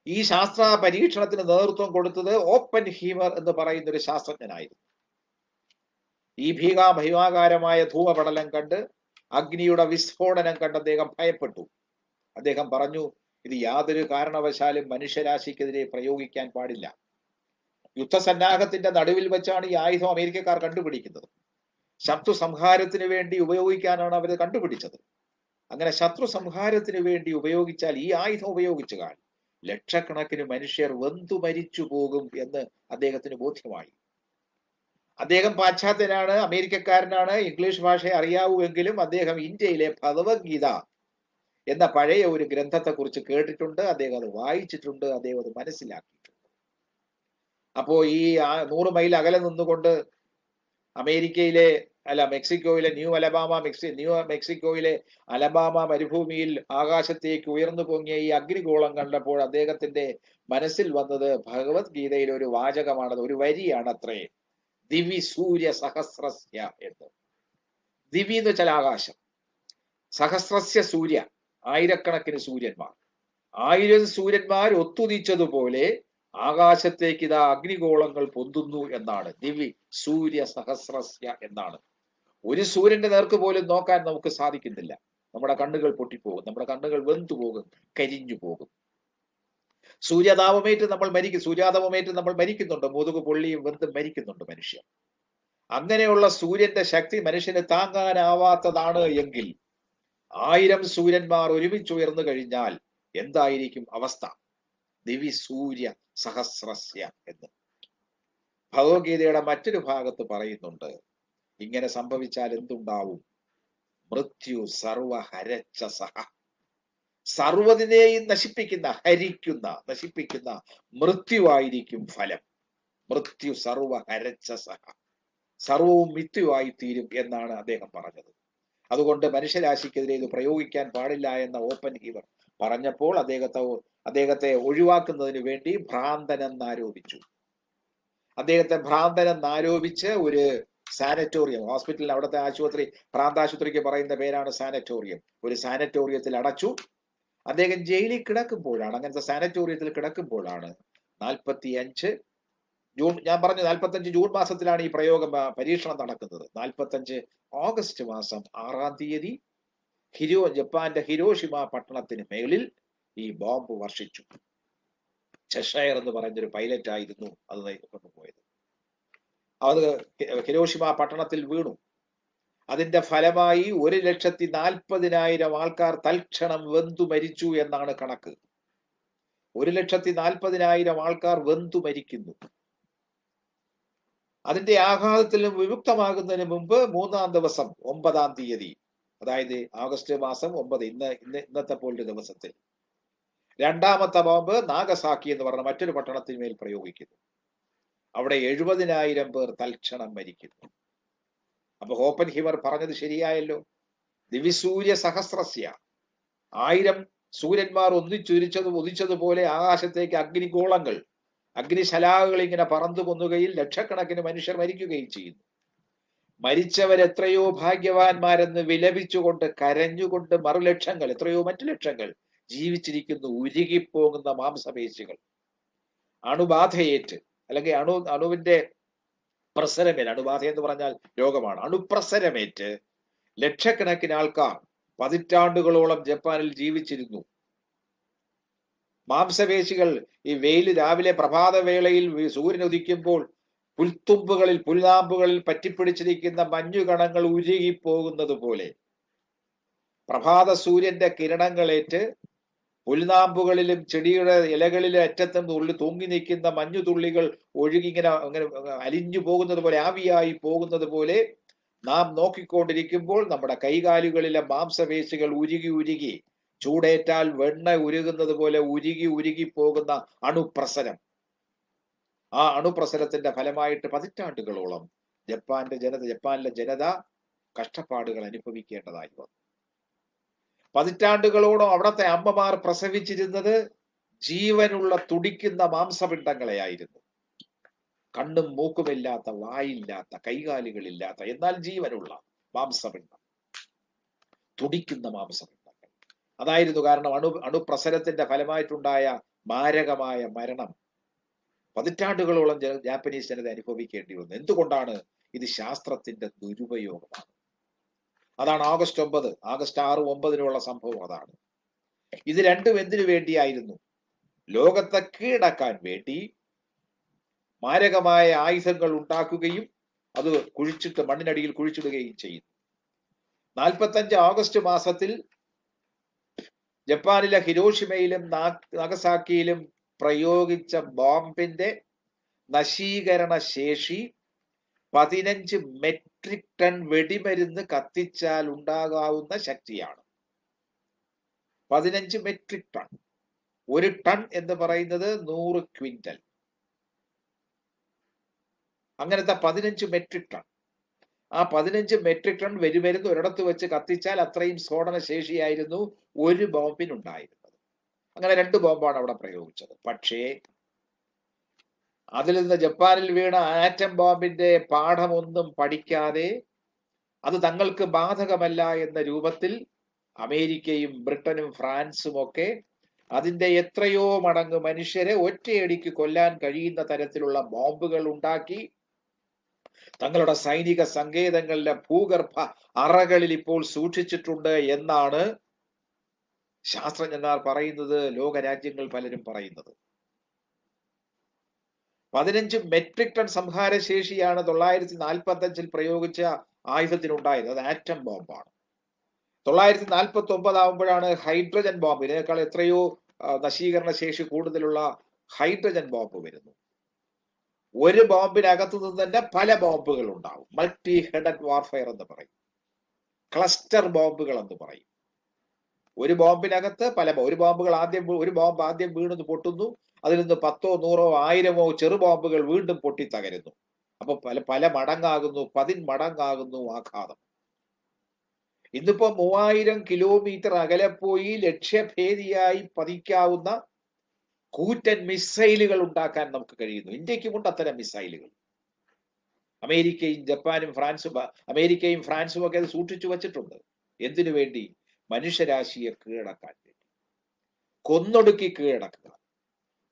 Speaker 1: ഈ ശാസ്ത്ര പരീക്ഷണത്തിന് നേതൃത്വം കൊടുത്തത് ഓപ്പൻഹീമർ എന്ന് പറയുന്ന ഒരു ശാസ്ത്രജ്ഞനായിരുന്നു. ഈ ഭീമാകാരമായ ധൂമപടലം കണ്ട്, അഗ്നിയുടെ വിസ്ഫോടനം കണ്ട് അദ്ദേഹം ഭയപ്പെട്ടു. അദ്ദേഹം പറഞ്ഞു, ഇത് യാതൊരു കാരണവശാലും മനുഷ്യരാശിക്കെതിരെ പ്രയോഗിക്കാൻ പാടില്ല. യുദ്ധസന്നാഹത്തിന്റെ നടുവിൽ വെച്ചാണ് ഈ ആയുധം അമേരിക്കക്കാർ കണ്ടുപിടിക്കുന്നത്. ശത്രു സംഹാരത്തിന് വേണ്ടി ഉപയോഗിക്കാനാണ് അവർ കണ്ടുപിടിച്ചത്. അങ്ങനെ ശത്രു സംഹാരത്തിന് വേണ്ടി ഉപയോഗിച്ചാൽ, ഈ ആയുധം ഉപയോഗിച്ചാൽ ലക്ഷക്കണക്കിന് മനുഷ്യർ വെന്തു മരിച്ചു പോകും എന്ന് അദ്ദേഹത്തിന് ബോധ്യമായി. അദ്ദേഹം പാശ്ചാത്യനാണ്, അമേരിക്കക്കാരനാണ്, ഇംഗ്ലീഷ് ഭാഷയെ അറിയാവൂവെങ്കിലും അദ്ദേഹം ഇന്ത്യയിലെ ഭഗവത്ഗീത എന്ന പഴയ ഒരു ഗ്രന്ഥത്തെ കുറിച്ച് കേട്ടിട്ടുണ്ട്. അദ്ദേഹം അത് വായിച്ചിട്ടുണ്ട്, അദ്ദേഹം അത് മനസ്സിലാക്കിയിട്ടുണ്ട്. അപ്പോ ഈ 100 മൈൽ അകലെ നിന്നുകൊണ്ട് അമേരിക്കയിലെ മെക്സിക്കോയിലെ ന്യൂ മെക്സിക്കോയിലെ അലബാമ മരുഭൂമിയിൽ ആകാശത്തേക്ക് ഉയർന്നു പൊങ്ങിയ ഈ അഗ്നിഗോളം കണ്ടപ്പോൾ അദ്ദേഹത്തിന്റെ മനസ്സിൽ വന്നത് ഭഗവത്ഗീതയിലെ ഒരു വാചകമാണത്, ഒരു വരിയാണത്രേ. ദിവി സൂര്യ സഹസ്രസ്യ എന്ന്. ദിവി എന്ന് വെച്ചാൽ ആകാശം, സഹസ്രസ്യ സൂര്യ ആയിരക്കണക്കിന് സൂര്യന്മാർ, 1000 സൂര്യന്മാർ ഒത്തുദിച്ചതുപോലെ ആകാശത്തേക്ക് ഇതാ അഗ്നിഗോളങ്ങൾ പൊന്തുന്നു എന്നാണ്. ദിവി സൂര്യ സഹസ്രസ്യ എന്നാണ്. ഒരു സൂര്യന്റെ നേർക്ക് പോലും നോക്കാൻ നമുക്ക് സാധിക്കുന്നില്ല. നമ്മുടെ കണ്ണുകൾ പൊട്ടിപ്പോകും, നമ്മുടെ കണ്ണുകൾ വെന്തു പോകും, കരിഞ്ഞു പോകും. സൂര്യാതാപമേറ്റ് നമ്മൾ മരിക്കുന്നുണ്ട്, മുതുക് പൊള്ളിയും വെന്തും മരിക്കുന്നുണ്ട് മനുഷ്യൻ. അങ്ങനെയുള്ള സൂര്യന്റെ ശക്തി മനുഷ്യന് താങ്ങാനാവാത്തതാണ് എങ്കിൽ 1000 സൂര്യന്മാർ ഒരുമിച്ച് ഉയർന്നു കഴിഞ്ഞാൽ എന്തായിരിക്കും അവസ്ഥ? ദിവി സൂര്യ സഹസ്രസ്യ എന്ന് ഭഗവത്ഗീതയുടെ മറ്റൊരു ഭാഗത്ത് പറയുന്നുണ്ട്. ഇങ്ങനെ സംഭവിച്ചാൽ എന്തുണ്ടാവും? മൃത്യു സർവഹരച്ച സഹ. സർവ്വതിനെയും നശിപ്പിക്കുന്ന മൃത്യുവായിരിക്കും ഫലം. മൃത്യു സർവഹരച്ച സഹ. സർവവും മൃത്യുവായി തീരും എന്നാണ് അദ്ദേഹം പറഞ്ഞത്. അതുകൊണ്ട് മനുഷ്യരാശിക്കെതിരെ ഇത് പ്രയോഗിക്കാൻ പാടില്ല എന്ന ഓപ്പൻഹീവർ പറഞ്ഞപ്പോൾ അദ്ദേഹത്തെ ഒഴിവാക്കുന്നതിന് വേണ്ടി ഭ്രാന്തനെന്നാരോപിച്ചു. അദ്ദേഹത്തെ ഭ്രാന്തനെന്നാരോപിച്ച് ഒരു സാനറ്റോറിയം, ഹോസ്പിറ്റലിൽ, അവിടുത്തെ ആശുപത്രി, ഭ്രാന്താശുപത്രിക്ക് പറയുന്ന പേരാണ് സാനറ്റോറിയം, ഒരു സാനറ്റോറിയത്തിൽ അടച്ചു. അദ്ദേഹം ജയിലിൽ കിടക്കുമ്പോഴാണ്, അങ്ങനത്തെ സാനറ്റോറിയത്തിൽ കിടക്കുമ്പോഴാണ് 45 ജൂൺ, ഞാൻ പറഞ്ഞു 45 ജൂൺ മാസത്തിലാണ് ഈ പരീക്ഷണം നടക്കുന്നത്. 45 ഓഗസ്റ്റ് മാസം 6-ാം തീയതി ജപ്പാന്റെ ഹിരോഷിമ പട്ടണത്തിന് മേളിൽ ഈ ബോംബ് വർഷിച്ചു. ചെഷയർ എന്ന് പറയുന്നൊരു പൈലറ്റ് ആയിരുന്നു അത് കൊണ്ടുപോയത്. അത് ഹിരോഷിമ പട്ടണത്തിൽ വീണു. അതിന്റെ ഫലമായി 1,40,000 ആൾക്കാർ തൽക്ഷണം വെന്തു മരിച്ചു എന്നാണ് കണക്ക്. 1,40,000 ആൾക്കാർ വെന്തു മരിക്കുന്നു. അതിന്റെ ആഘാതത്തിൽ നിന്ന് വിമുക്തമാകുന്നതിന് മുമ്പ് 3-ാം ദിവസം 9-ാം തീയതി, അതായത് ഓഗസ്റ്റ് മാസം 9, ഇന്നത്തെ പോലൊരു ദിവസത്തിൽ 2ാമത്തെ ബോംബ് നാഗസാക്കി എന്ന് പറഞ്ഞ മറ്റൊരു പട്ടണത്തിന്മേൽ പ്രയോഗിക്കുന്നു. അവിടെ 70,000 പേർ തൽക്ഷണം മരിക്കുന്നു. അപ്പൊ ഓപ്പൻഹീവർ പറഞ്ഞത് ശരിയായല്ലോ. ദിവിസൂര്യ സഹസ്രസ്യ, 1000 സൂര്യന്മാർ ഉദിച്ചതുപോലെ ആകാശത്തേക്ക് അഗ്നിഗോളങ്ങൾ, അഗ്നിശലാകൾ ഇങ്ങനെ പറന്നു പൊന്നുകയും ലക്ഷക്കണക്കിന് മനുഷ്യർ മരിക്കുകയും ചെയ്യുന്നു. മരിച്ചവരെത്രയോ ഭാഗ്യവാന്മാരെന്ന് വിലപിച്ചുകൊണ്ട് കരഞ്ഞുകൊണ്ട് മറുലക്ഷങ്ങൾ, എത്രയോ മറ്റു ലക്ഷങ്ങൾ ജീവിച്ചിരിക്കുന്നു. ഉരുകിപ്പോകുന്ന മാംസപേശികൾ, അണുബാധയേറ്റ് അല്ലെങ്കിൽ അണുവിന്റെ പ്രസരമേറ്റ്, അണുബാധ എന്ന് പറഞ്ഞാൽ രോഗമാണ്, അണുപ്രസരമേറ്റ് ലക്ഷക്കണക്കിന് ആൾക്കാർ പതിറ്റാണ്ടുകളോളം ജപ്പാനിൽ ജീവിച്ചിരുന്നു. മാംസപേശികൾ ഈ രാവിലെ പ്രഭാതവേളയിൽ സൂര്യൻ ഉദിക്കുമ്പോൾ പുൽനാമ്പുകളിൽ പറ്റിപ്പിടിച്ചിരിക്കുന്ന മഞ്ഞുകണങ്ങൾ ഉരുകിപ്പോകുന്നത് പോലെ പ്രഭാത സൂര്യന്റെ കിരണങ്ങളേറ്റ് പുൽനാമ്പുകളിലും ചെടിയുടെ ഇലകളിലും അറ്റത്തും തൂങ്ങി നിൽക്കുന്ന മഞ്ഞുതുള്ളികൾ അങ്ങനെ അലിഞ്ഞു പോകുന്നത് പോലെ, ആവിയായി പോകുന്നത് പോലെ നാം നോക്കിക്കൊണ്ടിരിക്കുമ്പോൾ നമ്മുടെ കൈകാലുകളിലെ മാംസപേശികൾ ഉരുകി ചൂടേറ്റാൽ വെണ്ണ ഉരുകുന്നത് പോലെ ഉരുകി പോകുന്ന ആ അണുപ്രസരത്തിന്റെ ഫലമായിട്ട് പതിറ്റാണ്ടുകളോളം ജപ്പാനിലെ ജനത കഷ്ടപ്പാടുകൾ അനുഭവിക്കേണ്ടതായി വന്നു. പതിറ്റാണ്ടുകളോളം അവിടത്തെ അമ്മമാർ പ്രസവിച്ചിരുന്നത് ജീവനുള്ള തുടിക്കുന്ന മാംസപിണ്ഡങ്ങളെയായിരുന്നു. കണ്ണും മൂക്കുമില്ലാത്ത, വായില്ലാത്ത, കൈകാലുകളില്ലാത്ത, എന്നാൽ ജീവനുള്ള മാംസപിണ്ഡം, തുടിക്കുന്ന മാംസപിണ്ഡങ്ങൾ അതായിരുന്നു. കാരണം അണുപ്രസരത്തിന്റെ ഫലമായിട്ടുണ്ടായ മാരകമായ മരണം പതിറ്റാണ്ടുകളോളം ജാപ്പനീസ് ജനത അനുഭവിക്കേണ്ടി വന്നു. എന്തുകൊണ്ടാണ്? ഇത് ശാസ്ത്രത്തിന്റെ ദുരുപയോഗമാണ്. അതാണ് ഓഗസ്റ്റ് 6, 9 സംഭവം. അതാണ്. ഇത് രണ്ടും എന്തിനു വേണ്ടിയായിരുന്നു? ലോകത്തെ കീഴടക്കാൻ വേണ്ടി മാരകമായ ആയുധങ്ങൾ ഉണ്ടാക്കുകയും അത് മണ്ണിനടിയിൽ കുഴിച്ചിടുകയും ചെയ്യുന്നു. 45 ഓഗസ്റ്റ് മാസത്തിൽ ജപ്പാനിലെ ഹിരോഷിമയിലും നാഗസാക്കിയിലും പ്രയോഗിച്ച ബോംബിന്റെ നശീകരണ ശേഷി 15 മെട്രിക് ടൺ വെടിമരുന്ന് കത്തിച്ചാൽ ഉണ്ടാകാവുന്ന ശക്തിയാണ്. 15 മെട്രിക് ടൺ. 1 ടൺ എന്ന് പറയുന്നത് 100 ക്വിന്റൽ. അങ്ങനത്തെ 15 മെട്രിക് ടൺ. ആ 15 മെട്രിക് ടൺ വരുന്ന ഒരിടത്ത് വെച്ച് കത്തിച്ചാൽ അത്രയും സ്ഫോടന ശേഷിയായിരുന്നു ഒരു ബോംബിനുണ്ടായിരുന്നത്. അങ്ങനെ 2 ബോംബാണ് അവിടെ പ്രയോഗിച്ചത്. പക്ഷേ അതിൽ നിന്ന് ജപ്പാനിൽ വീണ ആറ്റം ബോംബിന്റെ പാഠമൊന്നും പഠിക്കാതെ അത് തങ്ങൾക്ക് ബാധകമല്ല എന്ന രൂപത്തിൽ അമേരിക്കയും ബ്രിട്ടനും ഫ്രാൻസും ഒക്കെ അതിന്റെ എത്രയോ മടങ്ങ് മനുഷ്യരെ ഒറ്റയടിക്ക് കൊല്ലാൻ കഴിയുന്ന തരത്തിലുള്ള ബോംബുകൾ ഉണ്ടാക്കി തങ്ങളുടെ സൈനിക സങ്കേതങ്ങളിലെ ഭൂഗർഭ അറകളിൽ ഇപ്പോൾ സൂക്ഷിച്ചിട്ടുണ്ട് എന്നാണ് ശാസ്ത്രജ്ഞന്മാർ പറയുന്നത്, ലോകരാജ്യങ്ങൾ പലരും പറയുന്നത്. 15 മെട്രിക് ടൺ സംഹാരശേഷിയാണ് 945 പ്രയോഗിച്ച ആയുധത്തിനുണ്ടായത്. അത് ആറ്റം ബോംബാണ്. 949 ആവുമ്പോഴാണ് ഹൈഡ്രജൻ ബോംബ്, ഇതിനേക്കാൾ എത്രയോ നശീകരണ ശേഷി കൂടുതലുള്ള ഹൈഡ്രജൻ ബോംബ് വരുന്നു. ഒരു ബോംബിനകത്തു നിന്ന് തന്നെ പല ബോംബുകൾ ഉണ്ടാവും. മൾട്ടി ഹെഡഡ് വാർഫെയർ എന്ന് പറയും, ക്ലസ്റ്റർ ബോംബുകൾ എന്ന് പറയും. ഒരു ബോംബിനകത്ത് ഒരു ബോംബ് ആദ്യം വീണു പൊട്ടുന്നു, അതിൽ നിന്ന് 10, 100, 1000 ചെറു ബോംബുകൾ വീണ്ടും പൊട്ടി തകരുന്നു. അപ്പൊ പല മടങ്ങാകുന്നു, 10 മടങ്ങാകുന്നു ആഘാതം. ഇന്നിപ്പോ 3000 കിലോമീറ്റർ അകലെ പോയി ലക്ഷ്യഭേദിയായി പതിക്കാവുന്ന കൂറ്റൻ മിസൈലുകൾ ഉണ്ടാക്കാൻ നമുക്ക് കഴിയുന്നു. ഇന്ത്യക്കുമുണ്ട് അത്തരം മിസൈലുകൾ. അമേരിക്കയും ജപ്പാനും അമേരിക്കയും ഫ്രാൻസും ഒക്കെ അത് സൂക്ഷിച്ചു വച്ചിട്ടുണ്ട്. എന്തിനു വേണ്ടി? മനുഷ്യരാശിയെ കീഴടക്കാൻ വേണ്ടി, കൊന്നൊടുക്കി കീഴടക്കുക,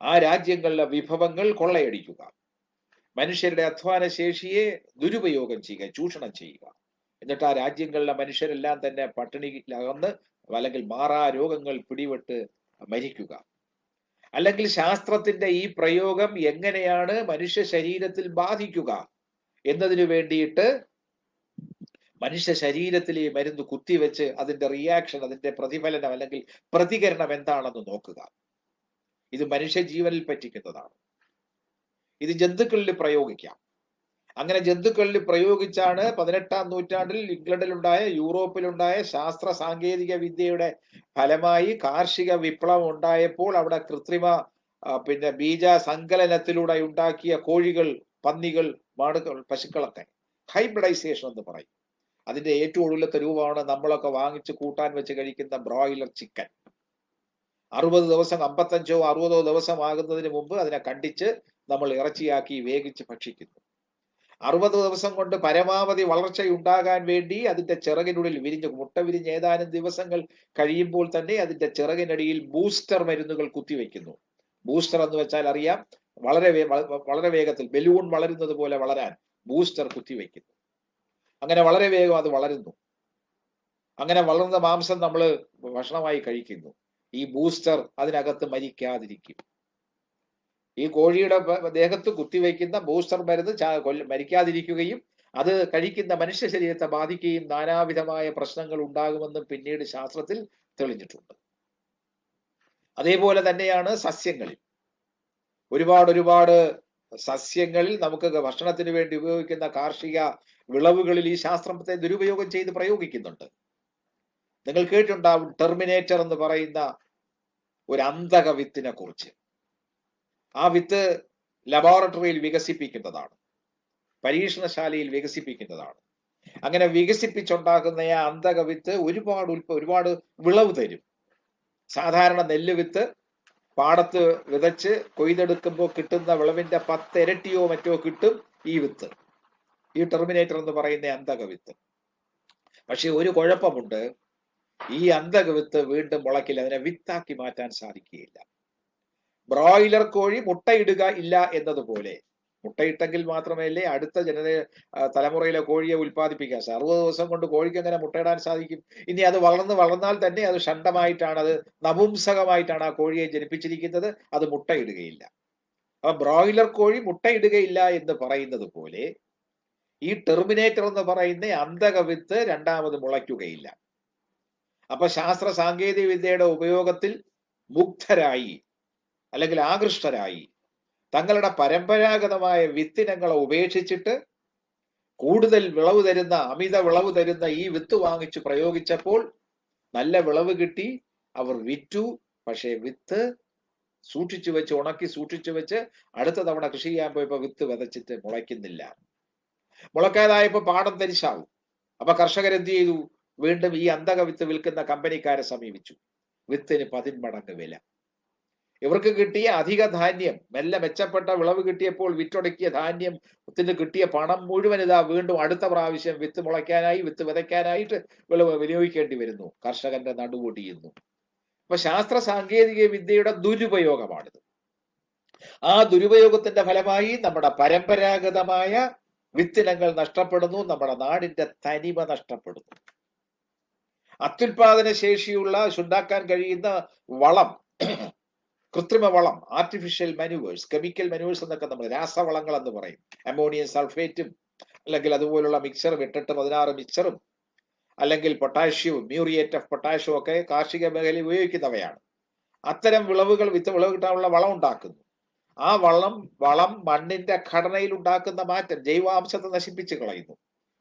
Speaker 1: ആ രാജ്യങ്ങളിലെ വിഭവങ്ങൾ കൊള്ളയടിക്കുക, മനുഷ്യരുടെ അധ്വാന ശേഷിയെ ദുരുപയോഗം ചെയ്യുക, ചൂഷണം ചെയ്യുക. എന്നിട്ട് ആ രാജ്യങ്ങളിലെ മനുഷ്യരെല്ലാം തന്നെ പട്ടിണിയിലകന്ന് അല്ലെങ്കിൽ മാറാ രോഗങ്ങൾ പിടിപെട്ട് മരിക്കുക. അല്ലെങ്കിൽ ശാസ്ത്രത്തിന്റെ ഈ പ്രയോഗം എങ്ങനെയാണ് മനുഷ്യ ശരീരത്തിൽ ബാധിക്കുക എന്നതിനു വേണ്ടിയിട്ട് മനുഷ്യ ശരീരത്തിൽ ഈ മരുന്ന് കുത്തിവെച്ച് അതിന്റെ റിയാക്ഷൻ, അതിന്റെ പ്രതിഫലനം അല്ലെങ്കിൽ പ്രതികരണം എന്താണെന്ന് നോക്കുക. ഇത് മനുഷ്യ ജീവനിൽ പറ്റിക്കുന്നതാണ്. ഇത് ജന്തുക്കളിൽ പ്രയോഗിക്കാം. അങ്ങനെ ജന്തുക്കളിൽ പ്രയോഗിച്ചാണ് 18ാം നൂറ്റാണ്ടിൽ ഇംഗ്ലണ്ടിലുണ്ടായ, യൂറോപ്പിലുണ്ടായ ശാസ്ത്ര സാങ്കേതിക വിദ്യയുടെ ഫലമായി കാർഷിക വിപ്ലവം ഉണ്ടായപ്പോൾ അവിടെ കൃത്രിമ ബീജ സങ്കലനത്തിലൂടെ ഉണ്ടാക്കിയ കോഴികൾ, പന്നികൾ, മാടുകൾ, പശുക്കളൊക്കെ ഹൈബ്രിഡൈസേഷൻ എന്ന് പറയും. അതിന്റെ ഏറ്റവും ഒടുവിലത്തെ രൂപമാണ് നമ്മളൊക്കെ വാങ്ങിച്ച് കൂട്ടാൻ വെച്ച് കഴിക്കുന്ന ബ്രോയിലർ ചിക്കൻ. 60 ദിവസം 55 60 ദിവസം ആകുന്നതിന് മുമ്പ് അതിനെ കണ്ടിച്ച് നമ്മൾ ഇറച്ചിയാക്കി വേവിച്ച് ഭക്ഷിക്കുന്നു. 60 ദിവസം കൊണ്ട് പരമാവധി വളർച്ചയുണ്ടാകാൻ വേണ്ടി അതിന്റെ ചിറകിനുള്ളിൽ മുട്ട വിരിഞ്ഞ് ഏതാനും ദിവസങ്ങൾ കഴിയുമ്പോൾ തന്നെ അതിന്റെ ചിറകിനടിയിൽ ബൂസ്റ്റർ മരുന്നുകൾ കുത്തിവെക്കുന്നു. ബൂസ്റ്റർ എന്ന് വെച്ചാൽ അറിയാം, വളരെ വേഗത്തിൽ ബലൂൺ വളരുന്നത് പോലെ വളരാൻ ബൂസ്റ്റർ കുത്തിവെക്കുന്നു. അങ്ങനെ വളരെ വേഗം അത് വളരുന്നു. അങ്ങനെ വളർന്ന മാംസം നമ്മൾ ഭക്ഷണമായി കഴിക്കുന്നു. ഈ ബൂസ്റ്റർ അതിനകത്ത് മരിക്കാതിരിക്കും. ഈ കോഴിയുടെ ദേഹത്ത് കുത്തിവെക്കുന്ന ബൂസ്റ്റർ മരുന്ന് മരിക്കാതിരിക്കുകയും അത് കഴിക്കുന്ന മനുഷ്യ ശരീരത്തെ ബാധിക്കുകയും നാനാവിധമായ പ്രശ്നങ്ങൾ ഉണ്ടാകുമെന്നും പിന്നീട് ശാസ്ത്രത്തിൽ തെളിഞ്ഞിട്ടുണ്ട്. അതേപോലെ തന്നെയാണ് സസ്യങ്ങളിൽ. ഒരുപാട് സസ്യങ്ങളിൽ നമുക്ക് ഭക്ഷണത്തിന് വേണ്ടി ഉപയോഗിക്കുന്ന കാർഷിക വിളവുകളിൽ ഈ ശാസ്ത്രത്തെ ദുരുപയോഗം ചെയ്ത് പ്രയോഗിക്കുന്നുണ്ട്. നിങ്ങൾ കേട്ടിട്ടുണ്ടാവും ടെർമിനേറ്റർ എന്ന് പറയുന്ന ഒരു അന്തക വിത്തിനെ കുറിച്ച്. ആ വിത്ത് ലബോറട്ടറിയിൽ വികസിപ്പിക്കുന്നതാണ്, പരീക്ഷണശാലയിൽ വികസിപ്പിക്കുന്നതാണ്. അങ്ങനെ വികസിപ്പിച്ചുണ്ടാക്കുന്ന ആ അന്തക വിത്ത് ഒരുപാട് വിളവ് തരും. സാധാരണ നെല്ല് വിത്ത് പാടത്ത് വിതച്ച് കൊയ്തെടുക്കുമ്പോൾ കിട്ടുന്ന വിളവിന്റെ 10 ഇരട്ടിയോ മറ്റോ കിട്ടും ഈ വിത്ത്, ഈ ടെർമിനേറ്റർ എന്ന് പറയുന്ന അന്തക വിത്ത്. പക്ഷെ ഒരു കുഴപ്പമുണ്ട്, ഈ അന്തക വിത്ത് വീണ്ടും മുളക്കില്ല, അതിനെ വിത്താക്കി മാറ്റാൻ സാധിക്കുകയില്ല. ബ്രോയിലർ കോഴി മുട്ടയിടുക ഇല്ല എന്നതുപോലെ, മുട്ടയിട്ടെങ്കിൽ മാത്രമല്ലേ അടുത്ത തലമുറയിലെ കോഴിയെ ഉൽപ്പാദിപ്പിക്കാൻ. 60 ദിവസം കൊണ്ട് കോഴിക്ക് എങ്ങനെ മുട്ടയിടാൻ സാധിക്കും? ഇനി അത് വളർന്നാൽ തന്നെ അത് ഷണ്ടമായിട്ടാണ്, അത് നപുംസകമായിട്ടാണ് ആ കോഴിയെ ജനിപ്പിച്ചിരിക്കുന്നത്, അത് മുട്ടയിടുകയില്ല. അപ്പൊ ബ്രോയിലർ കോഴി മുട്ടയിടുകയില്ല എന്ന് പറയുന്നത് പോലെ ഈ ടെർമിനേറ്റർ എന്ന് പറയുന്ന അന്തക വിത്ത് രണ്ടാമത് മുളയ്ക്കുകയില്ല. അപ്പൊ ശാസ്ത്ര സാങ്കേതിക വിദ്യയുടെ ഉപയോഗത്തിൽ മുഗ്ധരായി അല്ലെങ്കിൽ ആകൃഷ്ടരായി തങ്ങളുടെ പരമ്പരാഗതമായ വിത്തിനങ്ങളെ ഉപേക്ഷിച്ചിട്ട് കൂടുതൽ വിളവ് തരുന്ന, അമിത വിളവ് തരുന്ന ഈ വിത്ത് വാങ്ങിച്ചു പ്രയോഗിച്ചപ്പോൾ നല്ല വിളവ് കിട്ടി, അവർ വിറ്റു. പക്ഷേ വിത്ത് സൂക്ഷിച്ചു വെച്ച് ഉണക്കി സൂക്ഷിച്ചു വെച്ച് അടുത്ത തവണ കൃഷി ചെയ്യാൻ പോയപ്പോൾ വിത്ത് വിതച്ചിട്ട് മുളയ്ക്കുന്നില്ല. മുളക്കാതായപ്പോ പാടം തരിശാവും. അപ്പൊ കർഷകർ എന്ത് ചെയ്തു? വീണ്ടും ഈ അന്തക വിത്ത് വിൽക്കുന്ന കമ്പനിക്കാരെ സമീപിച്ചു. വിത്തിന് 10 മടങ്ങ് വില. ഇവർക്ക് കിട്ടിയ അധിക ധാന്യം, മെല്ലെ മെച്ചപ്പെട്ട വിളവ് കിട്ടിയപ്പോൾ വിറ്റൊടുക്കിയ ധാന്യത്തിന് കിട്ടിയ പണം മുഴുവൻ ഇതാ വീണ്ടും അടുത്ത പ്രാവശ്യം വിത്ത് മുളയ്ക്കാനായി, വിത്ത് വിതയ്ക്കാനായിട്ട് വിനിയോഗിക്കേണ്ടി വരുന്നു. കർഷകന്റെ നടുവൊടിയുന്നു. അപ്പൊ ശാസ്ത്ര സാങ്കേതിക വിദ്യയുടെ ദുരുപയോഗമാണിത്. ആ ദുരുപയോഗത്തിന്റെ ഫലമായി നമ്മുടെ പരമ്പരാഗതമായ വിത്തിനങ്ങൾ നഷ്ടപ്പെടുന്നു. നമ്മുടെ നാടിന്റെ തനിമ നഷ്ടപ്പെടുന്നു. അത്യുൽപാദന ശേഷിയുള്ള ഉണ്ടാക്കാൻ കഴിയുന്ന വളം, കൃത്രിമ വളം, ആർട്ടിഫിഷ്യൽ മാനുവേഴ്സ്, കെമിക്കൽ മാനുവേഴ്സ് എന്നൊക്കെ നമ്മൾ രാസവളങ്ങൾ എന്ന് പറയും. അമോണിയം സൾഫേറ്റും അല്ലെങ്കിൽ അതുപോലുള്ള മിക്സറും 8 16 മിക്സറും അല്ലെങ്കിൽ പൊട്ടാഷ്യവും മ്യൂറിയേറ്റ് ഓഫ് പൊട്ടാഷ്യവും ഒക്കെ കാർഷിക മേഖലയിൽ ഉപയോഗിക്കുന്നവയാണ്. അത്തരം വിത്ത് വിളവ് കിട്ടാനുള്ള വളം ഉണ്ടാക്കുന്നു. ആ വളം മണ്ണിന്റെ ഘടനയിൽ ഉണ്ടാക്കുന്ന മാറ്റം ജൈവാംശത്തെ നശിപ്പിച്ച് കളയുന്നു.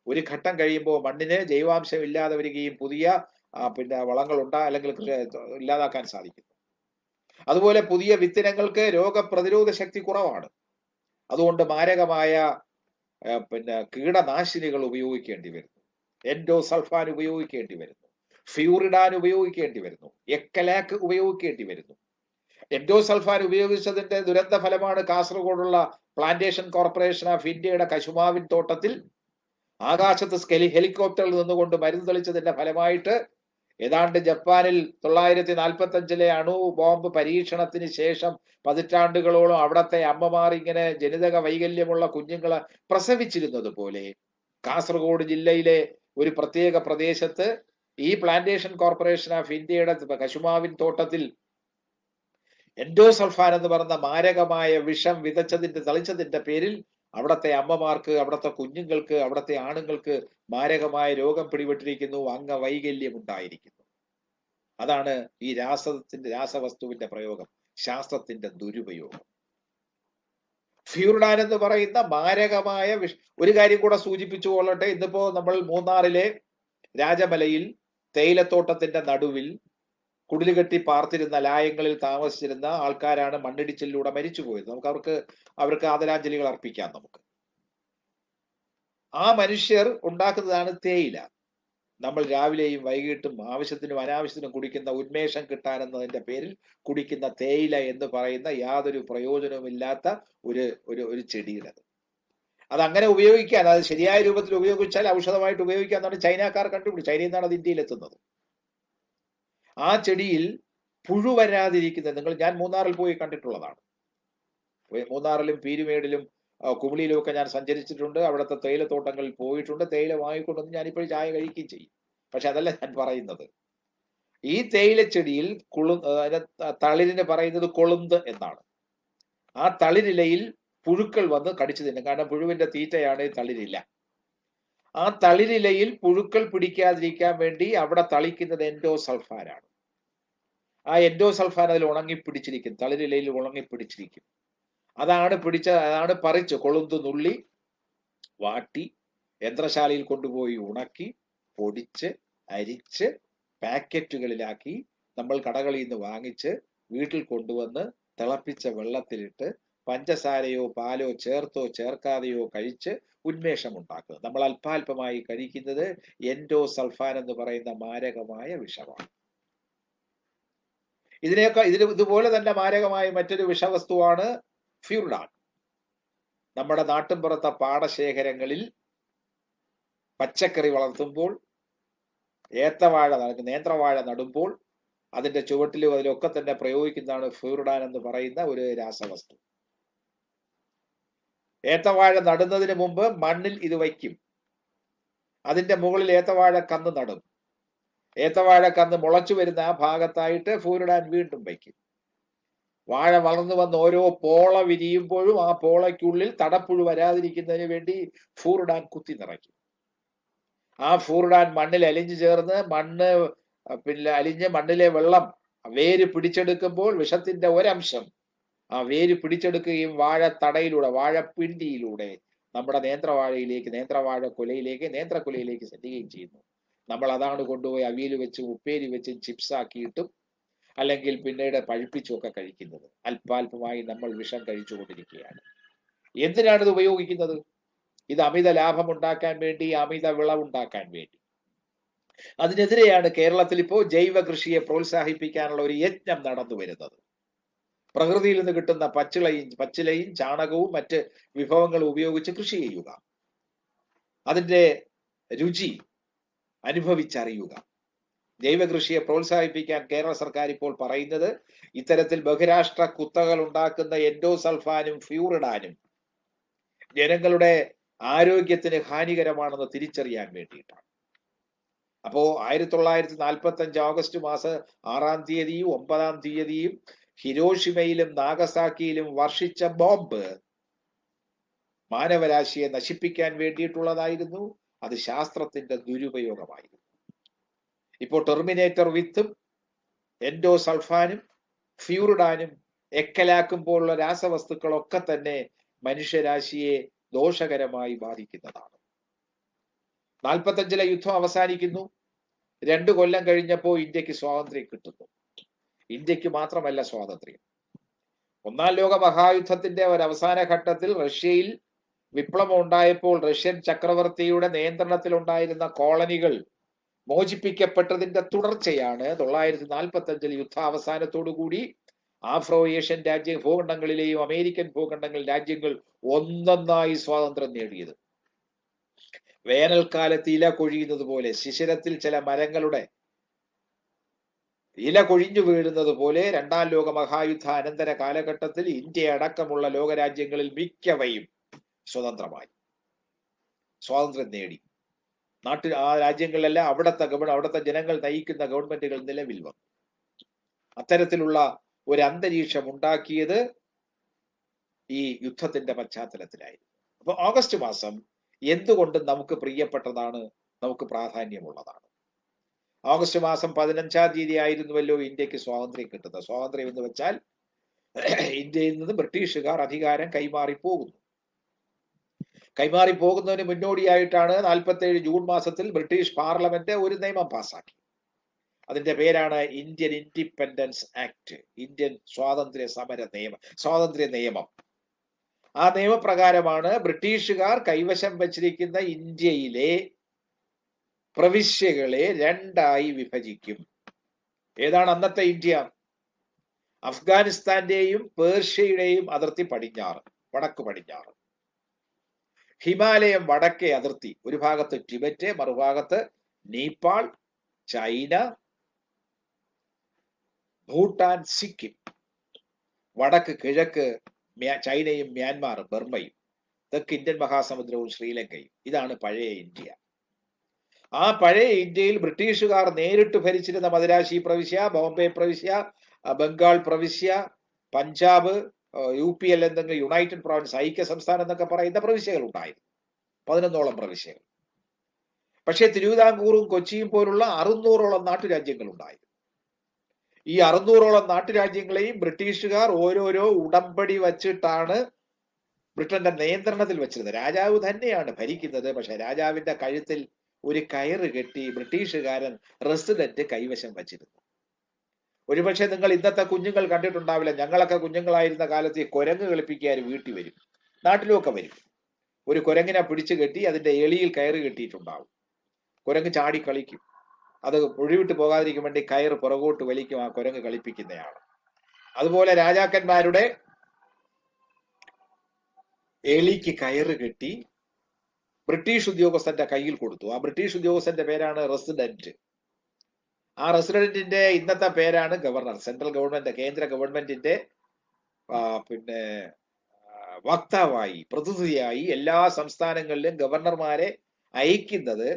Speaker 1: ഒരു ഘട്ടം കഴിയുമ്പോൾ മണ്ണിന് ജൈവാംശം ഇല്ലാതെ വരികയും പുതിയ വളങ്ങൾ അല്ലെങ്കിൽ ഇല്ലാതാക്കാൻ സാധിക്കുന്നു. അതുപോലെ പുതിയ വിത്തിനങ്ങൾക്ക് രോഗപ്രതിരോധ ശക്തി കുറവാണ്. അതുകൊണ്ട് മാരകമായ കീടനാശിനികൾ ഉപയോഗിക്കേണ്ടി വരുന്നു. എൻഡോസൾഫാൻ ഉപയോഗിക്കേണ്ടി വരുന്നു. ഫ്യൂറിഡാൻ ഉപയോഗിക്കേണ്ടി വരുന്നു. എക്കലാക്ക് ഉപയോഗിക്കേണ്ടി വരുന്നു. എൻഡോസൾഫാൻ ഉപയോഗിച്ചതിന്റെ ദുരന്ത ഫലമാണ് കാസർഗോഡുള്ള പ്ലാന്റേഷൻ കോർപ്പറേഷൻ ഓഫ് ഇന്ത്യയുടെ കശുമാവിൻ തോട്ടത്തിൽ ആകാശത്ത് ഹെലികോപ്റ്ററിൽ നിന്നുകൊണ്ട് മരുന്ന് തെളിച്ചതിന്റെ ഫലമായിട്ട് ഏതാണ്ട് ജപ്പാനിൽ 1945 അണു ബോംബ് പരീക്ഷണത്തിന് ശേഷം പതിറ്റാണ്ടുകളോളം അവിടത്തെ അമ്മമാർ ഇങ്ങനെ ജനിതക വൈകല്യമുള്ള കുഞ്ഞുങ്ങളെ പ്രസവിച്ചിരുന്നത് പോലെ കാസർഗോഡ് ജില്ലയിലെ ഒരു പ്രത്യേക പ്രദേശത്ത് ഈ പ്ലാന്റേഷൻ കോർപ്പറേഷൻ ഓഫ് ഇന്ത്യയുടെ കശുമാവിൻ തോട്ടത്തിൽ എൻഡോസൾഫാൻ എന്ന് പറഞ്ഞ മാരകമായ വിഷം തളിച്ചതിന്റെ പേരിൽ അവിടത്തെ അമ്മമാർക്ക്, അവിടത്തെ കുഞ്ഞുങ്ങൾക്ക്, അവിടത്തെ ആണുങ്ങൾക്ക് മാരകമായ രോഗം പിടിപെട്ടിരിക്കുന്നു, അംഗവൈകല്യം ഉണ്ടായിരിക്കുന്നു. അതാണ് ഈ രാസവസ്തുവിന്റെ പ്രയോഗം, ശാസ്ത്രത്തിന്റെ ദുരുപയോഗം. ഫ്യൂറിഡാൻ എന്ന് പറയുന്ന മാരകമായ ഒരു കാര്യം കൂടെ സൂചിപ്പിച്ചു കൊള്ളട്ടെ. ഇന്നിപ്പോ നമ്മൾ മൂന്നാറിലെ രാജമലയിൽ തേയിലത്തോട്ടത്തിന്റെ നടുവിൽ കുടിലുകെട്ടി പാർത്തിരുന്ന ലായങ്ങളിൽ താമസിച്ചിരുന്ന ആൾക്കാരാണ് മണ്ണിടിച്ചിലൂടെ മരിച്ചുപോയത്. അവർക്ക് ആദരാഞ്ജലികൾ അർപ്പിക്കാം. നമുക്ക് ആ മനുഷ്യർ ഉണ്ടാക്കുന്നതാണ് തേയില. നമ്മൾ രാവിലെയും വൈകിട്ടും ആവശ്യത്തിനും അനാവശ്യത്തിനും കുടിക്കുന്ന ഉന്മേഷം കിട്ടാനെന്നതിന്റെ പേരിൽ കുടിക്കുന്ന തേയില എന്ന് പറയുന്ന യാതൊരു പ്രയോജനവുമില്ലാത്ത ഒരു ചെടിയുടേത്. അതങ്ങനെ ഉപയോഗിക്കാൻ, അത് ശരിയായ രൂപത്തിൽ ഉപയോഗിച്ചാൽ ഔഷധമായിട്ട് ഉപയോഗിക്കാന്നാണ് ചൈനക്കാർ കണ്ടുപിടിച്ചത്. ചൈനയിൽ നിന്നാണ് അത് ഇന്ത്യയിൽ എത്തുന്നത്. ആ ചെടിയിൽ പുഴു വരാതിരിക്കുന്നത് ഞാൻ മൂന്നാറിൽ പോയി കണ്ടിട്ടുള്ളതാണ്. മൂന്നാറിലും പീരുമേടിലും കുമിളിയിലും ഒക്കെ ഞാൻ സഞ്ചരിച്ചിട്ടുണ്ട്. അവിടുത്തെ തേയിലത്തോട്ടങ്ങളിൽ പോയിട്ടുണ്ട്. തേയില വാങ്ങിക്കൊണ്ടൊന്നും ഞാനിപ്പോഴും ചായ കഴിക്കുകയും ചെയ്യും. പക്ഷെ അതല്ല ഞാൻ പറയുന്നത്. ഈ തേയിലച്ചെടിയിൽ തളിരിന് പറയുന്നത് കൊളുന്ത് എന്നാണ്. ആ തളിരിലയിൽ പുഴുക്കൾ വന്ന് കടിച്ചു തിന്നും. കാരണം പുഴുവിന്റെ തീറ്റയാണ് ഈ തളിരില. ആ തളിരിലയിൽ പുഴുക്കൾ പിടിക്കാതിരിക്കാൻ വേണ്ടി അവിടെ തളിക്കുന്നത് എൻഡോസൾഫാനാണ്. ആ എൻഡോസൾഫാൻ അതിൽ ഉണങ്ങിപ്പിടിച്ചിരിക്കും, തളിരിലയിൽ ഉണങ്ങിപ്പിടിച്ചിരിക്കും. അതാണ് പറിച്ച് കൊളുന്ത് നുള്ളി വാട്ടി യന്ത്രശാലയിൽ കൊണ്ടുപോയി ഉണക്കി പൊടിച്ച് അരിച്ച് പാക്കറ്റുകളിലാക്കി നമ്മൾ കടകളിൽ നിന്ന് വാങ്ങിച്ച് വീട്ടിൽ കൊണ്ടുവന്ന് തിളപ്പിച്ച വെള്ളത്തിലിട്ട് പഞ്ചസാരയോ പാലോ ചേർത്തോ ചേർക്കാതെയോ കഴിച്ച് ഉന്മേഷം ഉണ്ടാക്കുന്നത്. നമ്മൾ അല്പാൽപമായി കഴിക്കുന്നത് എൻഡോസൾഫാൻ എന്ന് പറയുന്ന മാരകമായ വിഷമാണ്. ഇതുപോലെ തന്നെ മാരകമായ മറ്റൊരു വിഷവസ്തുവാണ് ഫ്യൂറിഡാൻ. നമ്മുടെ നാട്ടിൻപുറത്തെ പാടശേഖരങ്ങളിൽ പച്ചക്കറി വളർത്തുമ്പോൾ, നേന്ത്രവാഴ നടുമ്പോൾ അതിന്റെ ചുവട്ടിലും അതിലൊക്കെ തന്നെ പ്രയോഗിക്കുന്നതാണ് ഫ്യൂറിഡാൻ എന്ന് പറയുന്ന ഒരു രാസവസ്തു. ഏത്തവാഴ നടുന്നതിന് മുമ്പ് മണ്ണിൽ ഇത് വയ്ക്കും. അതിന്റെ മുകളിൽ ഏത്തവാഴ കന്ന് നടും. ഏത്തവാഴ കന്ന് മുളച്ചു വരുന്ന ആ ഭാഗത്തായിട്ട് ഫ്യൂറിഡാൻ വീണ്ടും വയ്ക്കും. വാഴ വളർന്നു വന്ന് ഓരോ പോള വിരിയുമ്പോഴും ആ പോളയ്ക്കുള്ളിൽ തടപ്പുഴു വരാതിരിക്കുന്നതിന് വേണ്ടി ഫ്യൂറിഡാൻ കുത്തി നിറയ്ക്കും. ആ ഫ്യൂറിഡാൻ മണ്ണിൽ അലിഞ്ഞു ചേർന്ന് അലിഞ്ഞ് മണ്ണിലെ വെള്ളം വേര് പിടിച്ചെടുക്കുമ്പോൾ വിഷത്തിന്റെ ഒരംശം ആ വേര് പിടിച്ചെടുക്കുകയും വാഴപ്പിണ്ടിയിലൂടെ നമ്മുടെ നേന്ത്രക്കുലയിലേക്ക് സെല്ലുകയും ചെയ്യുന്നു. നമ്മൾ അതാണ് കൊണ്ടുപോയി അവിയൽ വെച്ചും ഉപ്പേരി വെച്ചും ചിപ്സ് ആക്കിയിട്ടും അല്ലെങ്കിൽ പിന്നീട് പഴുപ്പിച്ചുമൊക്കെ കഴിക്കുന്നത്. അല്പാൽപമായി നമ്മൾ വിഷം കഴിച്ചുകൊണ്ടിരിക്കുകയാണ്. എന്തിനാണ് ഇത് ഉപയോഗിക്കുന്നത്? ഇത് അമിത ലാഭം ഉണ്ടാക്കാൻ വേണ്ടി, അമിത വിളവുണ്ടാക്കാൻ വേണ്ടി. അതിനെതിരെയാണ് കേരളത്തിൽ ഇപ്പോൾ ജൈവ കൃഷിയെ പ്രോത്സാഹിപ്പിക്കാനുള്ള ഒരു യജ്ഞം നടന്നു വരുന്നത്. പ്രകൃതിയിൽ നിന്ന് കിട്ടുന്ന പച്ചിലയും ചാണകവും മറ്റ് വിഭവങ്ങളും ഉപയോഗിച്ച് കൃഷി ചെയ്യുക, അതിന്റെ രുചി അനുഭവിച്ചറിയുക. ജൈവ കൃഷിയെ പ്രോത്സാഹിപ്പിക്കാൻ കേരള സർക്കാർ ഇപ്പോൾ പറയുന്നത് ഇത്തരത്തിൽ ബഹിരാഷ്ട്ര കുത്തകൾ ഉണ്ടാക്കുന്ന എൻഡോസൾഫാനും ഫ്യൂറിഡാനും ജനങ്ങളുടെ ആരോഗ്യത്തിന് ഹാനികരമാണെന്ന് തിരിച്ചറിയാൻ വേണ്ടിയിട്ടാണ്. അപ്പോ 1945 ഓഗസ്റ്റ് മാസം 6-ാം തീയതിയും 9-ാം തീയതിയും ഹിരോഷിമയിലും നാഗസാക്കിയിലും വർഷിച്ച ബോംബ് മാനവരാശിയെ നശിപ്പിക്കാൻ വേണ്ടിയിട്ടുള്ളതായിരുന്നു. അത് ശാസ്ത്രത്തിന്റെ ദുരുപയോഗമായിരുന്നു. ഇപ്പോൾ ടെർമിനേറ്റർ വിത്തും എൻഡോസൾഫാനും ഫ്യൂറിഡാനും എക്കലാക്കും പോലുള്ള രാസവസ്തുക്കളൊക്കെ തന്നെ മനുഷ്യരാശിയെ ദോഷകരമായി ബാധിക്കുന്നതാണ്. 45-ലെ യുദ്ധം അവസാനിക്കുന്നു. 2 കൊല്ലം കഴിഞ്ഞപ്പോൾ ഇന്ത്യക്ക് സ്വാതന്ത്ര്യം കിട്ടുന്നു. ഇന്ത്യക്ക് മാത്രമല്ല സ്വാതന്ത്ര്യം, 1-ാം ലോക മഹായുദ്ധത്തിന്റെ ഒരു അവസാന ഘട്ടത്തിൽ റഷ്യയിൽ വിപ്ലവം ഉണ്ടായപ്പോൾ റഷ്യൻ ചക്രവർത്തിയുടെ നിയന്ത്രണത്തിലുണ്ടായിരുന്ന കോളനികൾ മോചിപ്പിക്കപ്പെട്ടതിന്റെ തുടർച്ചയാണ് 1945-ൽ യുദ്ധാവസാനത്തോടുകൂടി ആഫ്രോ ഏഷ്യൻ ഭൂഖണ്ഡങ്ങളിലെയും അമേരിക്കൻ ഭൂഖണ്ഡങ്ങൾ രാജ്യങ്ങൾ ഒന്നൊന്നായി സ്വാതന്ത്ര്യം നേടിയത്. വേനൽക്കാലത്ത് ഇല കൊഴിയുന്നത് പോലെ, ശിശിരത്തിൽ ചില മരങ്ങളുടെ ഇല കൊഴിഞ്ഞു വീഴുന്നത് പോലെ 2-ാം ലോക മഹായുദ്ധ അനന്തര കാലഘട്ടത്തിൽ ഇന്ത്യ അടക്കമുള്ള ലോകരാജ്യങ്ങളിൽ മിക്കവയും സ്വതന്ത്രമായി, സ്വാതന്ത്ര്യം നേടി. ആ രാജ്യങ്ങളിലെല്ലാം അവിടുത്തെ ജനങ്ങൾ നയിക്കുന്ന ഗവൺമെന്റുകൾ നിലവിൽ വന്നു. അത്തരത്തിലുള്ള ഒരു അന്തരീക്ഷം ഉണ്ടാക്കിയത് ഈ യുദ്ധത്തിന്റെ പശ്ചാത്തലത്തിലായിരുന്നു. അപ്പൊ ഓഗസ്റ്റ് മാസം എന്തുകൊണ്ടും നമുക്ക് പ്രിയപ്പെട്ടതാണ്, നമുക്ക് പ്രാധാന്യമുള്ളതാണ്. ഓഗസ്റ്റ് മാസം 15-ാം തീയതി ആയിരുന്നുവല്ലോ ഇന്ത്യക്ക് സ്വാതന്ത്ര്യം കിട്ടുന്നത്. സ്വാതന്ത്ര്യം എന്ന് വെച്ചാൽ ഇന്ത്യയിൽ നിന്ന് ബ്രിട്ടീഷുകാർ അധികാരം കൈമാറിപ്പോകുന്നതിന് മുന്നോടിയായിട്ടാണ് 47 ജൂൺ മാസത്തിൽ ബ്രിട്ടീഷ് പാർലമെന്റ് ഒരു നിയമം പാസാക്കി. അതിന്റെ പേരാണ് ഇന്ത്യൻ ഇൻഡിപെൻഡൻസ് ആക്ട്, ഇന്ത്യൻ സ്വാതന്ത്ര്യ നിയമം. ആ നിയമപ്രകാരമാണ് ബ്രിട്ടീഷുകാർ കൈവശം വച്ചിരിക്കുന്ന ഇന്ത്യയിലെ പ്രവിശ്യകളെ 2ആയി വിഭജിക്കും. ഏതാണ് അന്നത്തെ ഇന്ത്യ? അഫ്ഗാനിസ്ഥാന്റെയും പേർഷ്യയുടെയും അതിർത്തി വടക്ക് പടിഞ്ഞാറ്, ഹിമാലയം വടക്കേ അതിർത്തി, ഒരു ഭാഗത്ത് ടിബറ്റ്, മറുഭാഗത്ത് നേപ്പാൾ, ചൈന, ഭൂട്ടാൻ, സിക്കിം, വടക്ക് കിഴക്ക് ചൈനയും മ്യാൻമാറും ബർമ്മയും, തെക്ക് ഇന്ത്യൻ മഹാസമുദ്രവും ശ്രീലങ്കയും. ഇതാണ് പഴയ ഇന്ത്യ. ആ പഴയ ഇന്ത്യയിൽ ബ്രിട്ടീഷുകാർ നേരിട്ട് ഭരിച്ചിരുന്ന മദിരാശി പ്രവിശ്യ, ബോംബെ പ്രവിശ്യ, ബംഗാൾ പ്രവിശ്യ, പഞ്ചാബ്, UP എന്തെങ്കിലും യുണൈറ്റഡ് പ്രോവിൻസ്, ഐക്യ സംസ്ഥാനം എന്നൊക്കെ പറയുന്ന പ്രവിശ്യകൾ ഉണ്ടായിരുന്നു. 11ഓളം പ്രവിശ്യകൾ. പക്ഷേ തിരുവിതാംകൂറും കൊച്ചിയും പോലുള്ള 600ഓളം നാട്ടുരാജ്യങ്ങൾ ഉണ്ടായിരുന്നു. ഈ 600ഓളം നാട്ടുരാജ്യങ്ങളെയും ബ്രിട്ടീഷുകാർ ഓരോരോ ഉടമ്പടി വച്ചിട്ടാണ് ബ്രിട്ടന്റെ നിയന്ത്രണത്തിൽ വെച്ചിരുന്നത്. രാജാവ് തന്നെയാണ് ഭരിക്കുന്നത്. പക്ഷെ രാജാവിന്റെ കഴുത്തിൽ ഒരു കയറ് കെട്ടി ബ്രിട്ടീഷുകാരൻ റെസിഡന്റ് കൈവശം വച്ചിരുന്നു. ഒരുപക്ഷെ നിങ്ങൾ ഇന്നത്തെ കുഞ്ഞുങ്ങൾ കണ്ടിട്ടുണ്ടാവില്ല. ഞങ്ങളൊക്കെ കുഞ്ഞുങ്ങളായിരുന്ന കാലത്ത് ഈ കുരങ്ങ് കളിപ്പിക്കാൻ വീട്ടിൽ വരും, നാട്ടിലുമൊക്കെ വരും. ഒരു കുരങ്ങിനെ പിടിച്ചു കെട്ടി അതിന്റെ എളിയിൽ കയറ് കെട്ടിയിട്ടുണ്ടാവും. കുരങ്ങ് ചാടി കളിക്കും. അത് ഒഴിവിട്ട് പോകാതിരിക്കാൻ വേണ്ടി കയറ് പുറകോട്ട് വലിക്കും ആ കുരങ്ങ് കളിപ്പിക്കുന്നയാള്. അതുപോലെ രാജാക്കന്മാരുടെ എളിക്ക് കയറ് കെട്ടി ബ്രിട്ടീഷ് ഉദ്യോഗസ്ഥന്റെ കയ്യിൽ കൊടുത്തു. ആ ബ്രിട്ടീഷ് ഉദ്യോഗസ്ഥന്റെ പേരാണ് റെസിഡന്റ്. ആ റെസിഡന്റിന്റെ ഇന്നത്തെ പേരാണ് ഗവർണർ. സെൻട്രൽ ഗവൺമെന്റ്, കേന്ദ്ര ഗവൺമെന്റിന്റെ വക്താവായി, പ്രതിനിധിയായി എല്ലാ സംസ്ഥാനങ്ങളിലും ഗവർണർമാരെ അയക്കുന്നത്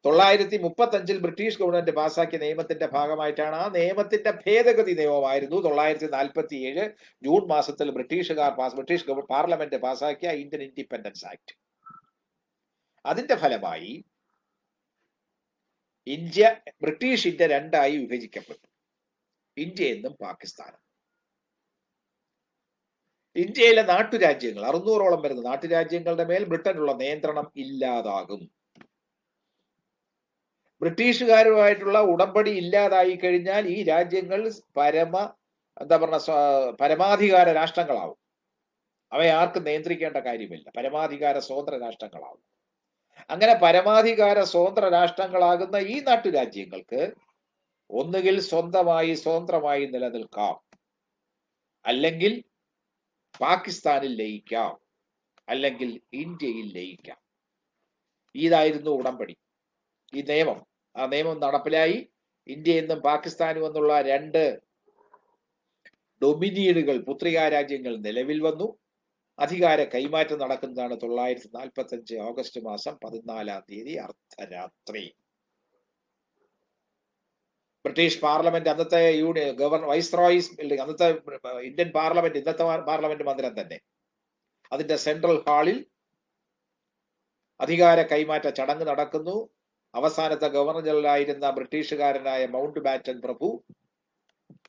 Speaker 1: 935-ൽ ബ്രിട്ടീഷ് ഗവൺമെന്റ് പാസാക്കിയ നിയമത്തിന്റെ ഭാഗമായിട്ടാണ്. ആ നിയമത്തിന്റെ ഭേദഗതി നിയമമായിരുന്നു 947 ജൂൺ മാസത്തിൽ ബ്രിട്ടീഷ് പാർലമെന്റ് പാസാക്കിയ ഇന്ത്യൻ ഇൻഡിപെൻഡൻസ് ആക്ട്. അതിന്റെ ഫലമായി ബ്രിട്ടീഷ് ഇന്ത്യ 2ആയി വിഭജിക്കപ്പെട്ടു, ഇന്ത്യ എന്നും പാകിസ്ഥാനും. ഇന്ത്യയിലെ നാട്ടുരാജ്യങ്ങൾ 600ഓളം വരുന്ന നാട്ടുരാജ്യങ്ങളുടെ മേൽ ബ്രിട്ടനുള്ള നിയന്ത്രണം ഇല്ലാതാകും. ബ്രിട്ടീഷുകാരുമായിട്ടുള്ള ഉടമ്പടി ഇല്ലാതായി കഴിഞ്ഞാൽ ഈ രാജ്യങ്ങൾ പരമാധികാര രാഷ്ട്രങ്ങളാവും. അവയെ ആർക്കും നിയന്ത്രിക്കേണ്ട കാര്യമില്ല. പരമാധികാര സ്വതന്ത്ര രാഷ്ട്രങ്ങളാവും. അങ്ങനെ പരമാധികാര സ്വതന്ത്ര രാഷ്ട്രങ്ങളാകുന്ന ഈ നാട്ടുരാജ്യങ്ങൾക്ക് ഒന്നുകിൽ സ്വതന്ത്രമായി നിലനിൽക്കാം, അല്ലെങ്കിൽ പാകിസ്ഥാനിൽ ലയിക്കാം, അല്ലെങ്കിൽ ഇന്ത്യയിൽ ലയിക്കാം. ഇതായിരുന്നു ഉടമ്പടി, ഈ നിയമം. ആ നിയമം നടപ്പിലായി. ഇന്ത്യയിൽ നിന്നും പാകിസ്ഥാനും എന്നുള്ള രണ്ട് ഡൊമിനിയനുകൾ, പുത്രികാ രാജ്യങ്ങൾ നിലവിൽ വന്നു. അധികാര കൈമാറ്റം നടക്കുന്നതാണ് 1945 ഓഗസ്റ്റ് മാസം 14 അർദ്ധരാത്രി. ബ്രിട്ടീഷ് പാർലമെന്റ്, അന്നത്തെ വൈസ്രോയിസ് ബിൽഡിംഗ്, അന്നത്തെ ഇന്ത്യൻ പാർലമെന്റ്, ഇന്നത്തെ പാർലമെന്റ് മന്ദിരം തന്നെ, അതിന്റെ സെൻട്രൽ ഹാളിൽ അധികാര കൈമാറ്റ ചടങ്ങ് നടക്കുന്നു. അവസാനത്തെ ഗവർണർ ജനറലായിരുന്ന ബ്രിട്ടീഷുകാരനായ മൗണ്ട് ബാറ്റൻ പ്രഭു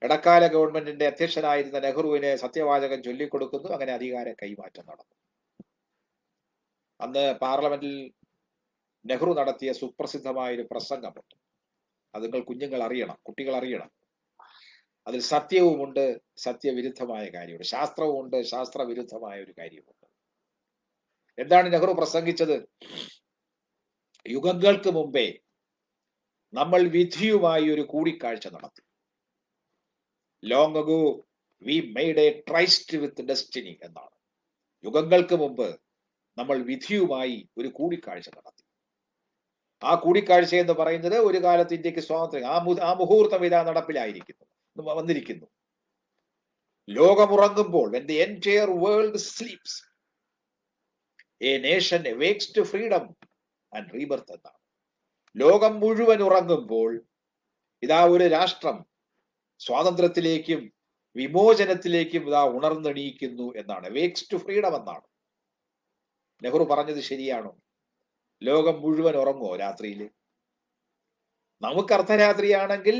Speaker 1: ഇടക്കാല ഗവൺമെന്റിന്റെ അധ്യക്ഷനായിരുന്ന നെഹ്റുവിനെ സത്യവാചകം ചൊല്ലിക്കൊടുക്കുന്നു. അങ്ങനെ അധികാര കൈമാറ്റം നടന്നു. അന്ന് പാർലമെന്റിൽ നെഹ്റു നടത്തിയ സുപ്രസിദ്ധമായ ഒരു പ്രസംഗമുണ്ട്. അത് കുഞ്ഞുങ്ങൾ അറിയണം, കുട്ടികൾ അറിയണം. അതിൽ സത്യവുമുണ്ട്, സത്യവിരുദ്ധമായ കാര്യമുണ്ട്. ശാസ്ത്രവുമുണ്ട്, ശാസ്ത്രവിരുദ്ധമായ ഒരു കാര്യമുണ്ട്. എന്താണ് നെഹ്റു പ്രസംഗിച്ചത്? യുഗങ്ങൾക്ക് മുമ്പേ നമ്മൾ വിധിയുമായി ഒരു കൂടിക്കാഴ്ച നടത്തി. Long ago we made a tryst with destiny എന്നാണ്. യുഗങ്ങൾക്ക് മുമ്പ് നമ്മൾ വിധിയുമായി ഒരു കൂടിക്കാഴ്ച നടത്തി. ആ കൂടിക്കാഴ്ച എന്ന് പറയുന്നത് ഒരു കാലത്ത് ഇന്ത്യക്ക് സ്വാതന്ത്ര്യം, ആ മുഹൂർത്തം ഇതാ നടപ്പിലായിരിക്കുന്നു, വന്നിരിക്കുന്നു. ലോകമുറങ്ങുമ്പോൾ, when the entire world sleeps, a nation awakes to freedom and rebirth എന്നാണ്. ലോകം മുഴുവൻ ഉറങ്ങുമ്പോൾ ഇതാ ഒരു രാഷ്ട്രം സ്വാതന്ത്ര്യത്തിലേക്കും വിമോചനത്തിലേക്കും ഇതാ ഉണർന്നെണീക്കുന്നു എന്നാണ്. വേക്സ് ടു ഫ്രീഡം എന്നാണ്. നെഹ്റു പറഞ്ഞത് ശരിയാണോ? ലോകം മുഴുവൻ ഉറങ്ങുമോ രാത്രിയിൽ? നമുക്ക് അർദ്ധരാത്രിയാണെങ്കിൽ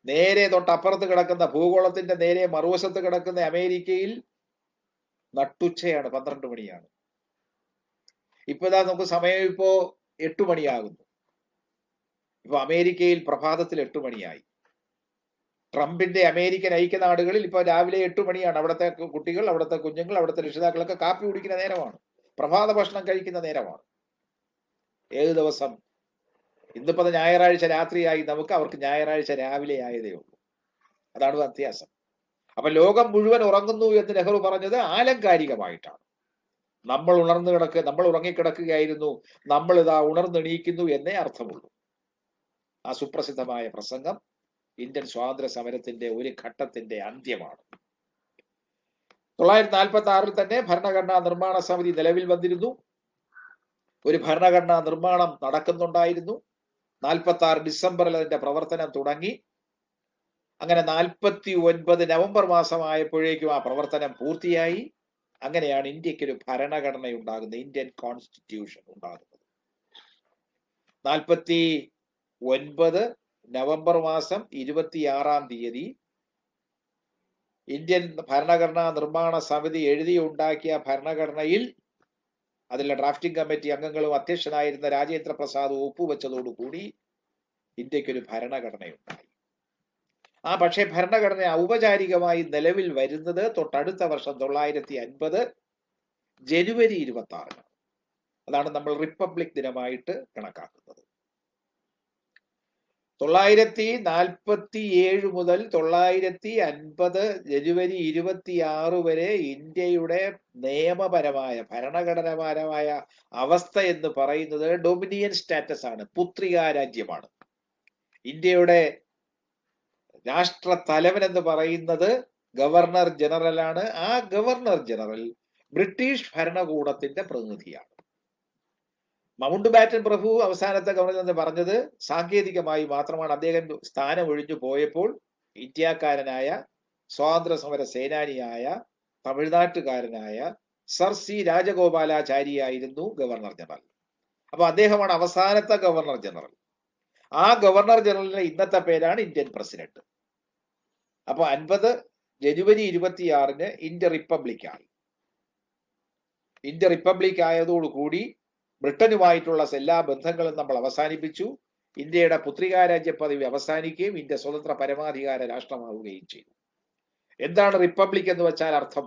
Speaker 1: നേരെ തൊട്ടപ്പുറത്ത് കിടക്കുന്ന, ഭൂഗോളത്തിന്റെ നേരെ മറുവശത്ത് കിടക്കുന്ന അമേരിക്കയിൽ നട്ടുച്ചയാണ്, 12 മണിയാണ്. ഇതാ നമുക്ക് സമയം ഇപ്പോ 8 മണിയാകുന്നു. ഇപ്പൊ അമേരിക്കയിൽ പ്രഭാതത്തിൽ 8 മണിയായി. ട്രംപിന്റെ അമേരിക്കൻ ഐക്യനാടുകളിൽ ഇപ്പൊ രാവിലെ 8 മണിയാണ്. അവിടുത്തെ കുട്ടികൾ, അവിടുത്തെ കുഞ്ഞുങ്ങൾ, അവിടുത്തെ രക്ഷിതാക്കളൊക്കെ കാപ്പി കുടിക്കുന്ന നേരമാണ്, പ്രഭാത ഭക്ഷണം കഴിക്കുന്ന നേരമാണ്. ഏത് ദിവസം? ഇന്നിപ്പോ ഞായറാഴ്ച രാത്രിയായി നമുക്ക്, അവർക്ക് ഞായറാഴ്ച രാവിലെ ആയതേ ഉള്ളൂ. അതാണ് വ്യത്യാസം. അപ്പൊ ലോകം മുഴുവൻ ഉറങ്ങുന്നു എന്ന് നെഹ്റു പറഞ്ഞത് ആലങ്കാരികമായിട്ടാണ്. നമ്മൾ ഉറങ്ങിക്കിടക്കുകയായിരുന്നു, നമ്മൾ ഇതാ ഉണർന്നെണീക്കുന്നു എന്നേ അർത്ഥമുള്ളൂ. ആ സുപ്രസിദ്ധമായ പ്രസംഗം ഇന്ത്യൻ സ്വാതന്ത്ര്യ സമരത്തിന്റെ ഒരു ഘട്ടത്തിന്റെ അന്ത്യമാണ്. 1946 തന്നെ ഭരണഘടനാ നിർമ്മാണ സമിതി നിലവിൽ വന്നിരുന്നു. ഒരു ഭരണഘടനാ നിർമ്മാണം നടക്കുന്നുണ്ടായിരുന്നു. 46 ഡിസംബറിൽ അതിന്റെ പ്രവർത്തനം തുടങ്ങി. അങ്ങനെ 49 നവംബർ മാസമായപ്പോഴേക്കും ആ പ്രവർത്തനം പൂർത്തിയായി. അങ്ങനെയാണ് ഇന്ത്യക്ക് ഒരു ഭരണഘടന ഉണ്ടാകുന്നത്, ഇന്ത്യൻ കോൺസ്റ്റിറ്റ്യൂഷൻ ഉണ്ടാകുന്നത്. 49 നവംബർ മാസം 26 ഇന്ത്യൻ ഭരണഘടനാ നിർമ്മാണ സമിതി എഴുതിയുണ്ടാക്കിയ ഭരണഘടനയിൽ അതിലെ ഡ്രാഫ്റ്റിംഗ് കമ്മിറ്റി അംഗങ്ങളും അധ്യക്ഷനായിരുന്ന രാജേന്ദ്ര പ്രസാദ് ഒപ്പുവെച്ചതോടുകൂടി ഇന്ത്യക്കൊരു ഭരണഘടനയുണ്ടായി. പക്ഷേ ഭരണഘടന ഔപചാരികമായി നിലവിൽ വരുന്നത് തൊട്ടടുത്ത വർഷം 1950 ജനുവരി 26. അതാണ് നമ്മൾ റിപ്പബ്ലിക് ദിനമായിട്ട് കണക്കാക്കുന്നത്. 947 മുതൽ 950 ജനുവരി 26 വരെ ഇന്ത്യയുടെ നിയമപരമായ ഭരണഘടനാപരമായ അവസ്ഥ എന്ന് പറയുന്നത് ഡൊമിനിയൻ സ്റ്റാറ്റസ് ആണ്, പുത്രികാ രാജ്യമാണ്. ഇന്ത്യയുടെ രാഷ്ട്ര തലവൻ എന്ന് പറയുന്നത് ഗവർണർ ജനറലാണ്. ആ ഗവർണർ ജനറൽ ബ്രിട്ടീഷ് ഭരണകൂടത്തിന്റെ പ്രതിനിധിയാണ്. മൗണ്ട് ബാറ്റൻ പ്രഭു അവസാനത്തെ ഗവർണർ എന്ന് പറഞ്ഞത് സാങ്കേതികമായി മാത്രമാണ്. അദ്ദേഹം സ്ഥാനം ഒഴിഞ്ഞു പോയപ്പോൾ ഇന്ത്യക്കാരനായ സ്വാതന്ത്ര്യ സമര സേനാനിയായ തമിഴ്നാട്ടുകാരനായ സർ സി രാജഗോപാലാചാരിയായിരുന്നു ഗവർണർ ജനറൽ. അപ്പൊ അദ്ദേഹമാണ് അവസാനത്തെ ഗവർണർ ജനറൽ. ആ ഗവർണർ ജനറലിന്റെ ഇന്നത്തെ പേരാണ് ഇന്ത്യൻ പ്രസിഡന്റ്. അപ്പൊ 50 ജനുവരി 26 ഇന്ത്യ റിപ്പബ്ലിക്കായി. ഇന്ത്യ റിപ്പബ്ലിക് ആയതോടുകൂടി ബ്രിട്ടനുമായിട്ടുള്ള എല്ലാ ബന്ധങ്ങളും നമ്മൾ അവസാനിപ്പിച്ചു. ഇന്ത്യയുടെ പുത്രികാരാജ്യ പദവി അവസാനിക്കുകയും ഇന്ത്യ സ്വതന്ത്ര പരമാധികാര രാഷ്ട്രമാവുകയും ചെയ്തു. എന്താണ് റിപ്പബ്ലിക് എന്ന് വെച്ചാൽ അർത്ഥം?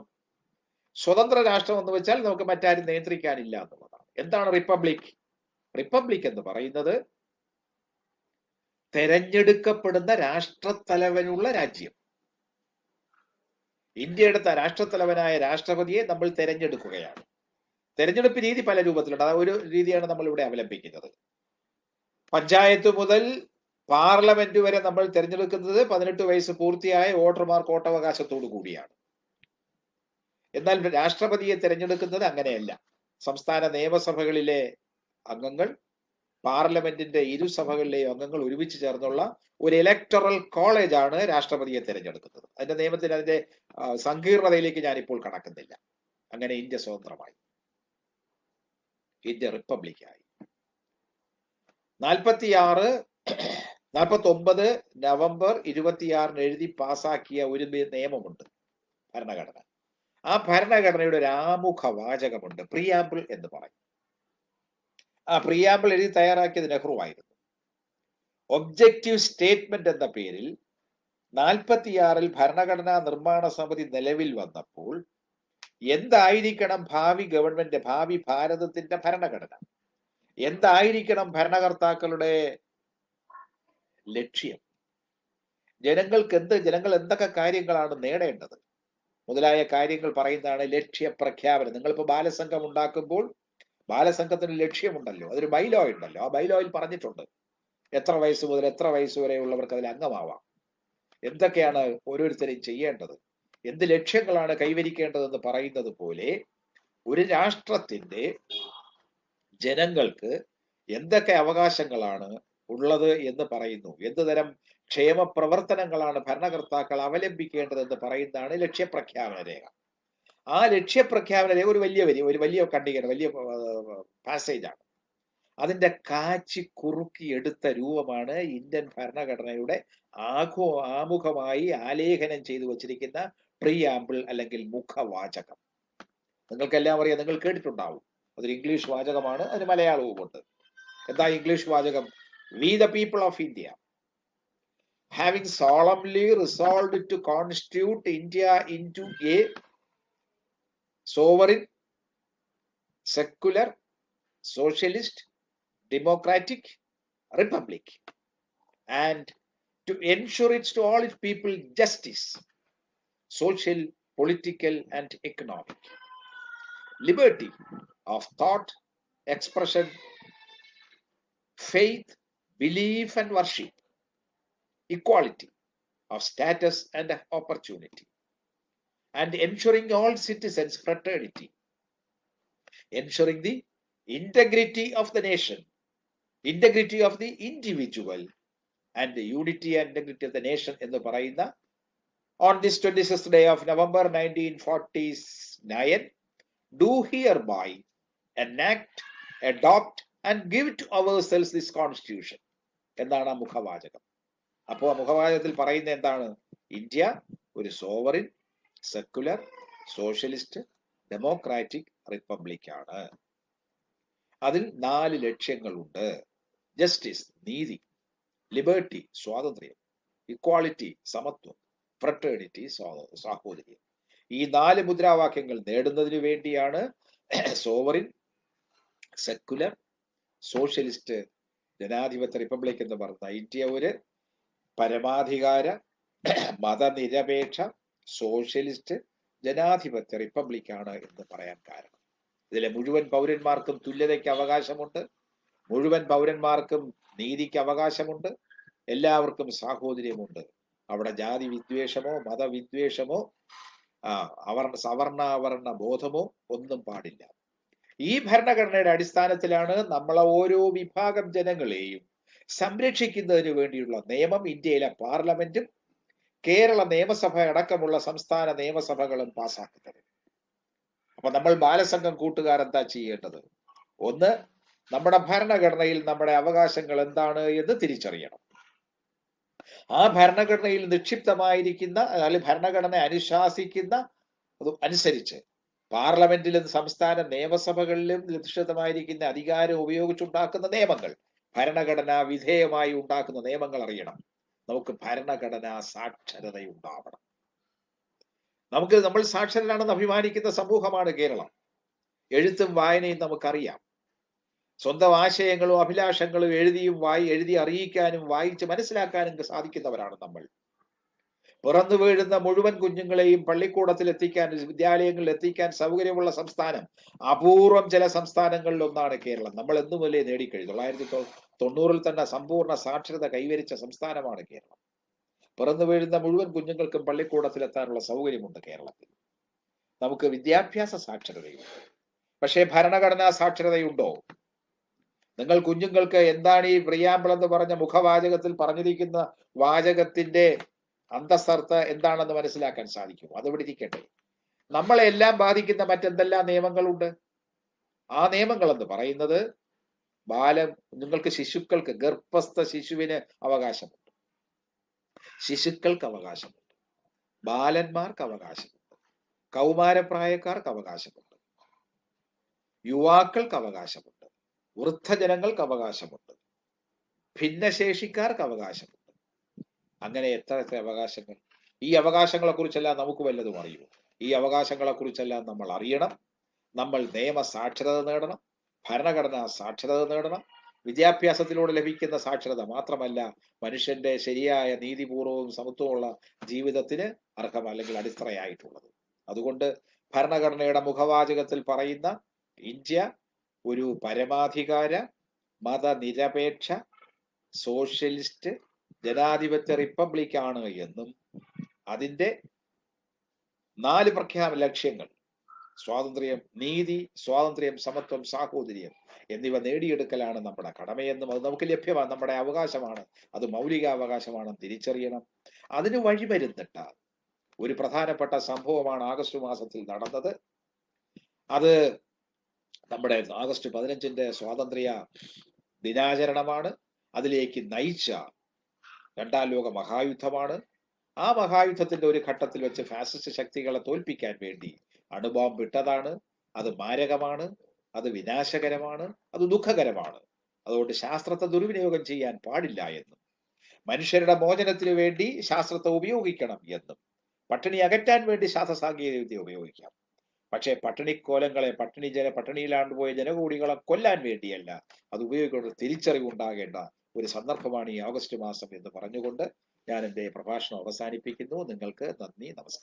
Speaker 1: സ്വതന്ത്ര രാഷ്ട്രം എന്ന് വെച്ചാൽ നമുക്ക് മറ്റാരും നിയന്ത്രിക്കാനില്ല എന്നുള്ളതാണ്. എന്താണ് റിപ്പബ്ലിക്? റിപ്പബ്ലിക് എന്ന് പറയുന്നത് തെരഞ്ഞെടുക്കപ്പെടുന്ന രാഷ്ട്രത്തലവനുള്ള രാജ്യം. ഇന്ത്യയുടെ രാഷ്ട്രത്തലവനായ രാഷ്ട്രപതിയെ നമ്മൾ തെരഞ്ഞെടുക്കുകയാണ്. തെരഞ്ഞെടുപ്പ് രീതി പല രൂപത്തിലുണ്ട്. അത് ഒരു രീതിയാണ് നമ്മൾ ഇവിടെ അവലംബിക്കുന്നത്. പഞ്ചായത്ത് മുതൽ പാർലമെന്റ് വരെ നമ്മൾ തെരഞ്ഞെടുക്കുന്നത് 18 വയസ്സ് പൂർത്തിയായ വോട്ടർമാർക്ക് വോട്ടവകാശത്തോടു കൂടിയാണ്. എന്നാൽ രാഷ്ട്രപതിയെ തെരഞ്ഞെടുക്കുന്നത് അങ്ങനെയല്ല. സംസ്ഥാന നിയമസഭകളിലെ അംഗങ്ങൾ, പാർലമെന്റിന്റെ ഇരുസഭകളിലെയും അംഗങ്ങൾ ഒരുമിച്ച് ചേർന്നുള്ള ഒരു ഇലക്ടറൽ കോളേജാണ് രാഷ്ട്രപതിയെ തെരഞ്ഞെടുക്കുന്നത്. അതിന്റെ നിയമത്തിൽ അതിന്റെ സങ്കീർണതയിലേക്ക് ഞാനിപ്പോൾ കടക്കുന്നില്ല. അങ്ങനെ ഇന്ത്യ സ്വതന്ത്രമായി, ഇന്ത്യ റിപ്പബ്ലിക്കായി. 49 നവംബർ 26 എഴുതി പാസാക്കിയ ഒരു നിയമമുണ്ട്, ഭരണഘടന. ആ ഭരണഘടനയുടെ ഒരു ആമുഖ വാചകമുണ്ട്, പ്രിയാമ്പിൾ എന്ന് പറയും. ആ പ്രിയാമ്പിൾ എഴുതി തയ്യാറാക്കിയത് നെഹ്റു ആയിരുന്നു. ഒബ്ജക്റ്റീവ് സ്റ്റേറ്റ്മെന്റ് എന്ന പേരിൽ 46-ൽ ഭരണഘടനാ നിർമ്മാണ സമിതി നിലവിൽ വന്നപ്പോൾ എന്തായിരിക്കണം ഭാവി ഗവൺമെന്റ്, ഭാവി ഭാരതത്തിന്റെ ഭരണഘടന, എന്തായിരിക്കണം ഭരണകർത്താക്കളുടെ ലക്ഷ്യം, ജനങ്ങൾ എന്തൊക്കെ കാര്യങ്ങളാണ് നേടേണ്ടത് മുതലായ കാര്യങ്ങൾ പറയുന്നതാണ് ലക്ഷ്യ പ്രഖ്യാപനം. നിങ്ങളിപ്പോ ബാലസംഘം ഉണ്ടാക്കുമ്പോൾ ബാലസംഘത്തിന് ലക്ഷ്യമുണ്ടല്ലോ, അതൊരു ബൈലോ ഉണ്ടല്ലോ. ആ ബൈലോയിൽ പറഞ്ഞിട്ടുണ്ട് എത്ര വയസ്സ് മുതൽ എത്ര വയസ്സ് വരെയുള്ളവർക്ക് അതിൽ അംഗമാവാം, എന്തൊക്കെയാണ് ഓരോരുത്തരെയും ചെയ്യേണ്ടത്, എന്ത് ലക്ഷ്യങ്ങളാണ് കൈവരിക്കേണ്ടതെന്ന് പറയുന്നത് പോലെ ഒരു രാഷ്ട്രത്തിന്റെ ജനങ്ങൾക്ക് എന്തൊക്കെ അവകാശങ്ങളാണ് ഉള്ളത് എന്ന് പറയുന്നു, എന്ത് തരം ക്ഷേമ പ്രവർത്തനങ്ങളാണ് ഭരണകർത്താക്കൾ അവലംബിക്കേണ്ടതെന്ന് പറയുന്നതാണ് ലക്ഷ്യപ്രഖ്യാപന രേഖ. ആ ലക്ഷ്യപ്രഖ്യാപന രേഖ ഒരു വലിയ ഖണ്ഡികയാണ്, വലിയ പാസേജാണ്. അതിന്റെ കാച്ചി കുറുക്കി എടുത്ത രൂപമാണ് ഇന്ത്യൻ ഭരണഘടനയുടെ ആമുഖമായി ആലേഖനം ചെയ്തു വച്ചിരിക്കുന്ന പ്രിയാമ്പിൾ അല്ലെങ്കിൽ മുഖവാചകം. നിങ്ങൾക്കെല്ലാം അറിയാം, നിങ്ങൾ കേട്ടിട്ടുണ്ടാവും. അതൊരു ഇംഗ്ലീഷ് വാചകമാണ്, അതിന് മലയാളവുമുണ്ട്. എന്താ ഇംഗ്ലീഷ് വാചകം? We the people of India having solemnly resolved to constitute India into a sovereign, secular, socialist, democratic republic, and to ensure its to all its people justice, social, political, and economic, liberty of thought, expression, faith, belief, and worship, equality of status and opportunity, and ensuring all citizens fraternity, ensuring the integrity of the nation, integrity of the individual, and the unity and integrity of the nation എന്ന് പറയുന്ന on this 26th day of November 1949 do hereby enact, adopt, and give to ourselves this constitution എന്നാണ് ആ മുഖവാചകം. അപ്പോൾ ആ മുഖവാചകത്തിൽ പറയുന്ന എന്താണ്? India ഒരു sovereign, secular, socialist, democratic republic ആണ്. അതിൽ 4 ലക്ഷ്യങ്ങളുണ്ട്: ജസ്റ്റിസ്, നീതി; ലിബർട്ടി, സ്വാതന്ത്ര്യം; ഇക്വാളിറ്റി, സമത്വം; ഫ്രട്ടേണിറ്റി, സാഹോദര്യം. ഈ 4 മുദ്രാവാക്യങ്ങൾ നേടുന്നതിന് വേണ്ടിയാണ് സോവറിൻ, സെക്കുലർ, സോഷ്യലിസ്റ്റ്, ജനാധിപത്യ റിപ്പബ്ലിക് എന്ന് പറഞ്ഞ ഇന്ത്യ ഒരു പരമാധികാര, മതനിരപേക്ഷ, സോഷ്യലിസ്റ്റ്, ജനാധിപത്യ റിപ്പബ്ലിക്കാണ് എന്ന് പറയാൻ കാരണം. ഇതിലെ മുഴുവൻ പൗരന്മാർക്കും തുല്യതയ്ക്ക് അവകാശമുണ്ട്, മുഴുവൻ പൗരന്മാർക്കും നീതിക്ക് അവകാശമുണ്ട്, എല്ലാവർക്കും സാഹോദര്യമുണ്ട്. അവിടെ ജാതി വിദ്വേഷമോ മതവിദ്വേഷമോ സവർണാവർണ ബോധമോ ഒന്നും പാടില്ല. ഈ ഭരണഘടനയുടെ അടിസ്ഥാനത്തിലാണ് നമ്മളെ ഓരോ വിഭാഗം ജനങ്ങളെയും സംരക്ഷിക്കുന്നതിന് വേണ്ടിയുള്ള നിയമം ഇന്ത്യയിലെ പാർലമെന്റും കേരള നിയമസഭ അടക്കമുള്ള സംസ്ഥാന നിയമസഭകളും പാസ്സാക്കുന്നത്. അപ്പൊ നമ്മൾ ബാലസംഘം കൂട്ടുകാരെന്താ ചെയ്യേണ്ടത്? ഒന്ന്, നമ്മുടെ ഭരണഘടനയിൽ നമ്മുടെ അവകാശങ്ങൾ എന്താണ് എന്ന് തിരിച്ചറിയണം. ആ ഭരണഘടനയിൽ നിക്ഷിപ്തമായിരിക്കുന്ന അല്ലെങ്കിൽ ഭരണഘടന അനുശാസിക്കുന്ന അനുസരിച്ച് പാർലമെന്റിലും സംസ്ഥാന നിയമസഭകളിലും നിക്ഷിപ്തമായിരിക്കുന്ന അധികാരം ഉപയോഗിച്ചുണ്ടാക്കുന്ന നിയമങ്ങൾ ഭരണഘടനാ വിധേയമായി ഉണ്ടാക്കുന്ന നിയമങ്ങൾ അറിയണം. നമുക്ക് ഭരണഘടനാ സാക്ഷരതയുണ്ടാവണം. നമ്മൾ സാക്ഷരരാണെന്ന് അഭിമാനിക്കുന്ന സമൂഹമാണ് കേരളം. എഴുത്തും വായനയും നമുക്കറിയാം. സ്വന്തം ആശയങ്ങളും അഭിലാഷങ്ങളും എഴുതി അറിയിക്കാനും വായിച്ച് മനസ്സിലാക്കാനും സാധിക്കുന്നവരാണ് നമ്മൾ. പിറന്നു വീഴുന്ന മുഴുവൻ കുഞ്ഞുങ്ങളെയും പള്ളിക്കൂടത്തിൽ എത്തിക്കാൻ, വിദ്യാലയങ്ങളിൽ എത്തിക്കാൻ സൗകര്യമുള്ള സംസ്ഥാനം അപൂർവം ചില സംസ്ഥാനങ്ങളിൽ ഒന്നാണ് കേരളം. നമ്മൾ എന്നു മുതലേ നേടിക്കഴിഞ്ഞു. 1990 തന്നെ സമ്പൂർണ്ണ സാക്ഷരത കൈവരിച്ച സംസ്ഥാനമാണ് കേരളം. പിറന്നു വീഴുന്ന മുഴുവൻ കുഞ്ഞുങ്ങൾക്കും പള്ളിക്കൂടത്തിൽ എത്താനുള്ള സൗകര്യമുണ്ട് കേരളത്തിൽ. നമുക്ക് വിദ്യാഭ്യാസ സാക്ഷരതയുണ്ട്. പക്ഷേ ഭരണഘടനാ സാക്ഷരതയുണ്ടോ? നിങ്ങൾ കുഞ്ഞുങ്ങൾക്ക് എന്താണ് ഈ പ്രിയാമ്പിൾ എന്ന് പറഞ്ഞ മുഖവാചകത്തിൽ പറഞ്ഞിരിക്കുന്ന വാചകത്തിന്റെ അന്തസ്സർത്ഥ എന്താണെന്ന് മനസ്സിലാക്കാൻ സാധിക്കും. അതെവിടെ ഇരിക്കട്ടെ. നമ്മളെ എല്ലാം ബാധിക്കുന്ന മറ്റെന്തെല്ലാം നിയമങ്ങളുണ്ട്? ആ നിയമങ്ങൾ എന്ന് പറയുന്നത് നിങ്ങൾക്ക് ശിശുക്കൾക്ക്, ഗർഭസ്ഥ ശിശുവിന് അവകാശമുണ്ട്, ശിശുക്കൾക്ക് അവകാശമുണ്ട്, ബാലന്മാർക്ക് അവകാശമുണ്ട്, കൗമാരപ്രായക്കാർക്ക് അവകാശമുണ്ട്, യുവാക്കൾക്ക് അവകാശമുണ്ട്, വൃദ്ധജനങ്ങൾക്ക് അവകാശമുണ്ട്, ഭിന്നശേഷിക്കാർക്ക് അവകാശമുണ്ട്. അങ്ങനെ എത്ര അവകാശങ്ങൾ! ഈ അവകാശങ്ങളെ കുറിച്ചെല്ലാം നമുക്ക് വല്ലതും അറിയുമോ? ഈ അവകാശങ്ങളെ കുറിച്ചെല്ലാം നമ്മൾ അറിയണം. നമ്മൾ നിയമ സാക്ഷരത നേടണം, ഭരണഘടനാ സാക്ഷരത നേടണം. വിദ്യാഭ്യാസത്തിലൂടെ ലഭിക്കുന്ന സാക്ഷരത മാത്രമല്ല മനുഷ്യന്റെ ശരിയായ നീതിപൂർവവും സമത്വമുള്ള ജീവിതത്തിന് അർഹം അല്ലെങ്കിൽ അടിത്തറയായിട്ടുള്ളത്. അതുകൊണ്ട് ഭരണഘടനയുടെ മുഖവാചകത്തിൽ പറയുന്ന ഇന്ത്യ ഒരു പരമാധികാര മതനിരപേക്ഷ സോഷ്യലിസ്റ്റ് ജനാധിപത്യ റിപ്പബ്ലിക് ആണ് എന്നും അതിന്റെ 4 ലക്ഷ്യങ്ങൾ സ്വാതന്ത്ര്യം, നീതി, സ്വാതന്ത്ര്യം, സമത്വം, സാഹോദര്യം എന്നിവ നേടിയെടുക്കലാണ് നമ്മുടെ കടമയെന്നും അത് നമുക്ക് ലഭ്യമാണ്, നമ്മുടെ അവകാശമാണ്, അത് മൗലികാവകാശമാണെന്ന് തിരിച്ചറിയണം. അതിന് വഴിമരുന്നിട്ട ഒരു പ്രധാനപ്പെട്ട സംഭവമാണ് ആഗസ്റ്റ് മാസത്തിൽ നടന്നത്. അത് നമ്മുടെ ആഗസ്റ്റ് 15 സ്വാതന്ത്ര്യ ദിനാചരണമാണ്. അതിലേക്ക് നയിച്ച 2ാം ലോക മഹായുദ്ധമാണ്. ആ മഹായുദ്ധത്തിന്റെ ഒരു ഘട്ടത്തിൽ വെച്ച് ഫാസിസ്റ്റ് ശക്തികളെ തോൽപ്പിക്കാൻ വേണ്ടി അണുബോംബ് ഇട്ടതാണ്. അത് മാരകമാണ്, അത് വിനാശകരമാണ്, അത് ദുഃഖകരമാണ്. അതുകൊണ്ട് ശാസ്ത്രത്തെ ദുർവിനിയോഗം ചെയ്യാൻ പാടില്ല എന്നും മനുഷ്യരുടെ മോചനത്തിനു വേണ്ടി ശാസ്ത്രത്തെ ഉപയോഗിക്കണം എന്നും പട്ടിണി അകറ്റാൻ വേണ്ടി ശാസ്ത്ര സാങ്കേതിക വിദ്യ ഉപയോഗിക്കാം. പക്ഷേ പട്ടിണിയിലാണ്ടുപോയ ജനകൂടികളെ കൊല്ലാൻ വേണ്ടിയല്ല അത് ഉപയോഗിക്കുന്ന തിരിച്ചറിവുണ്ടാകേണ്ട ഒരു സന്ദർഭമാണ് ഈ ഓഗസ്റ്റ് മാസം എന്ന് പറഞ്ഞുകൊണ്ട് ഞാൻ എൻ്റെ പ്രഭാഷണം അവസാനിപ്പിക്കുന്നു. നിങ്ങൾക്ക് നന്ദി, നമസ്കാരം.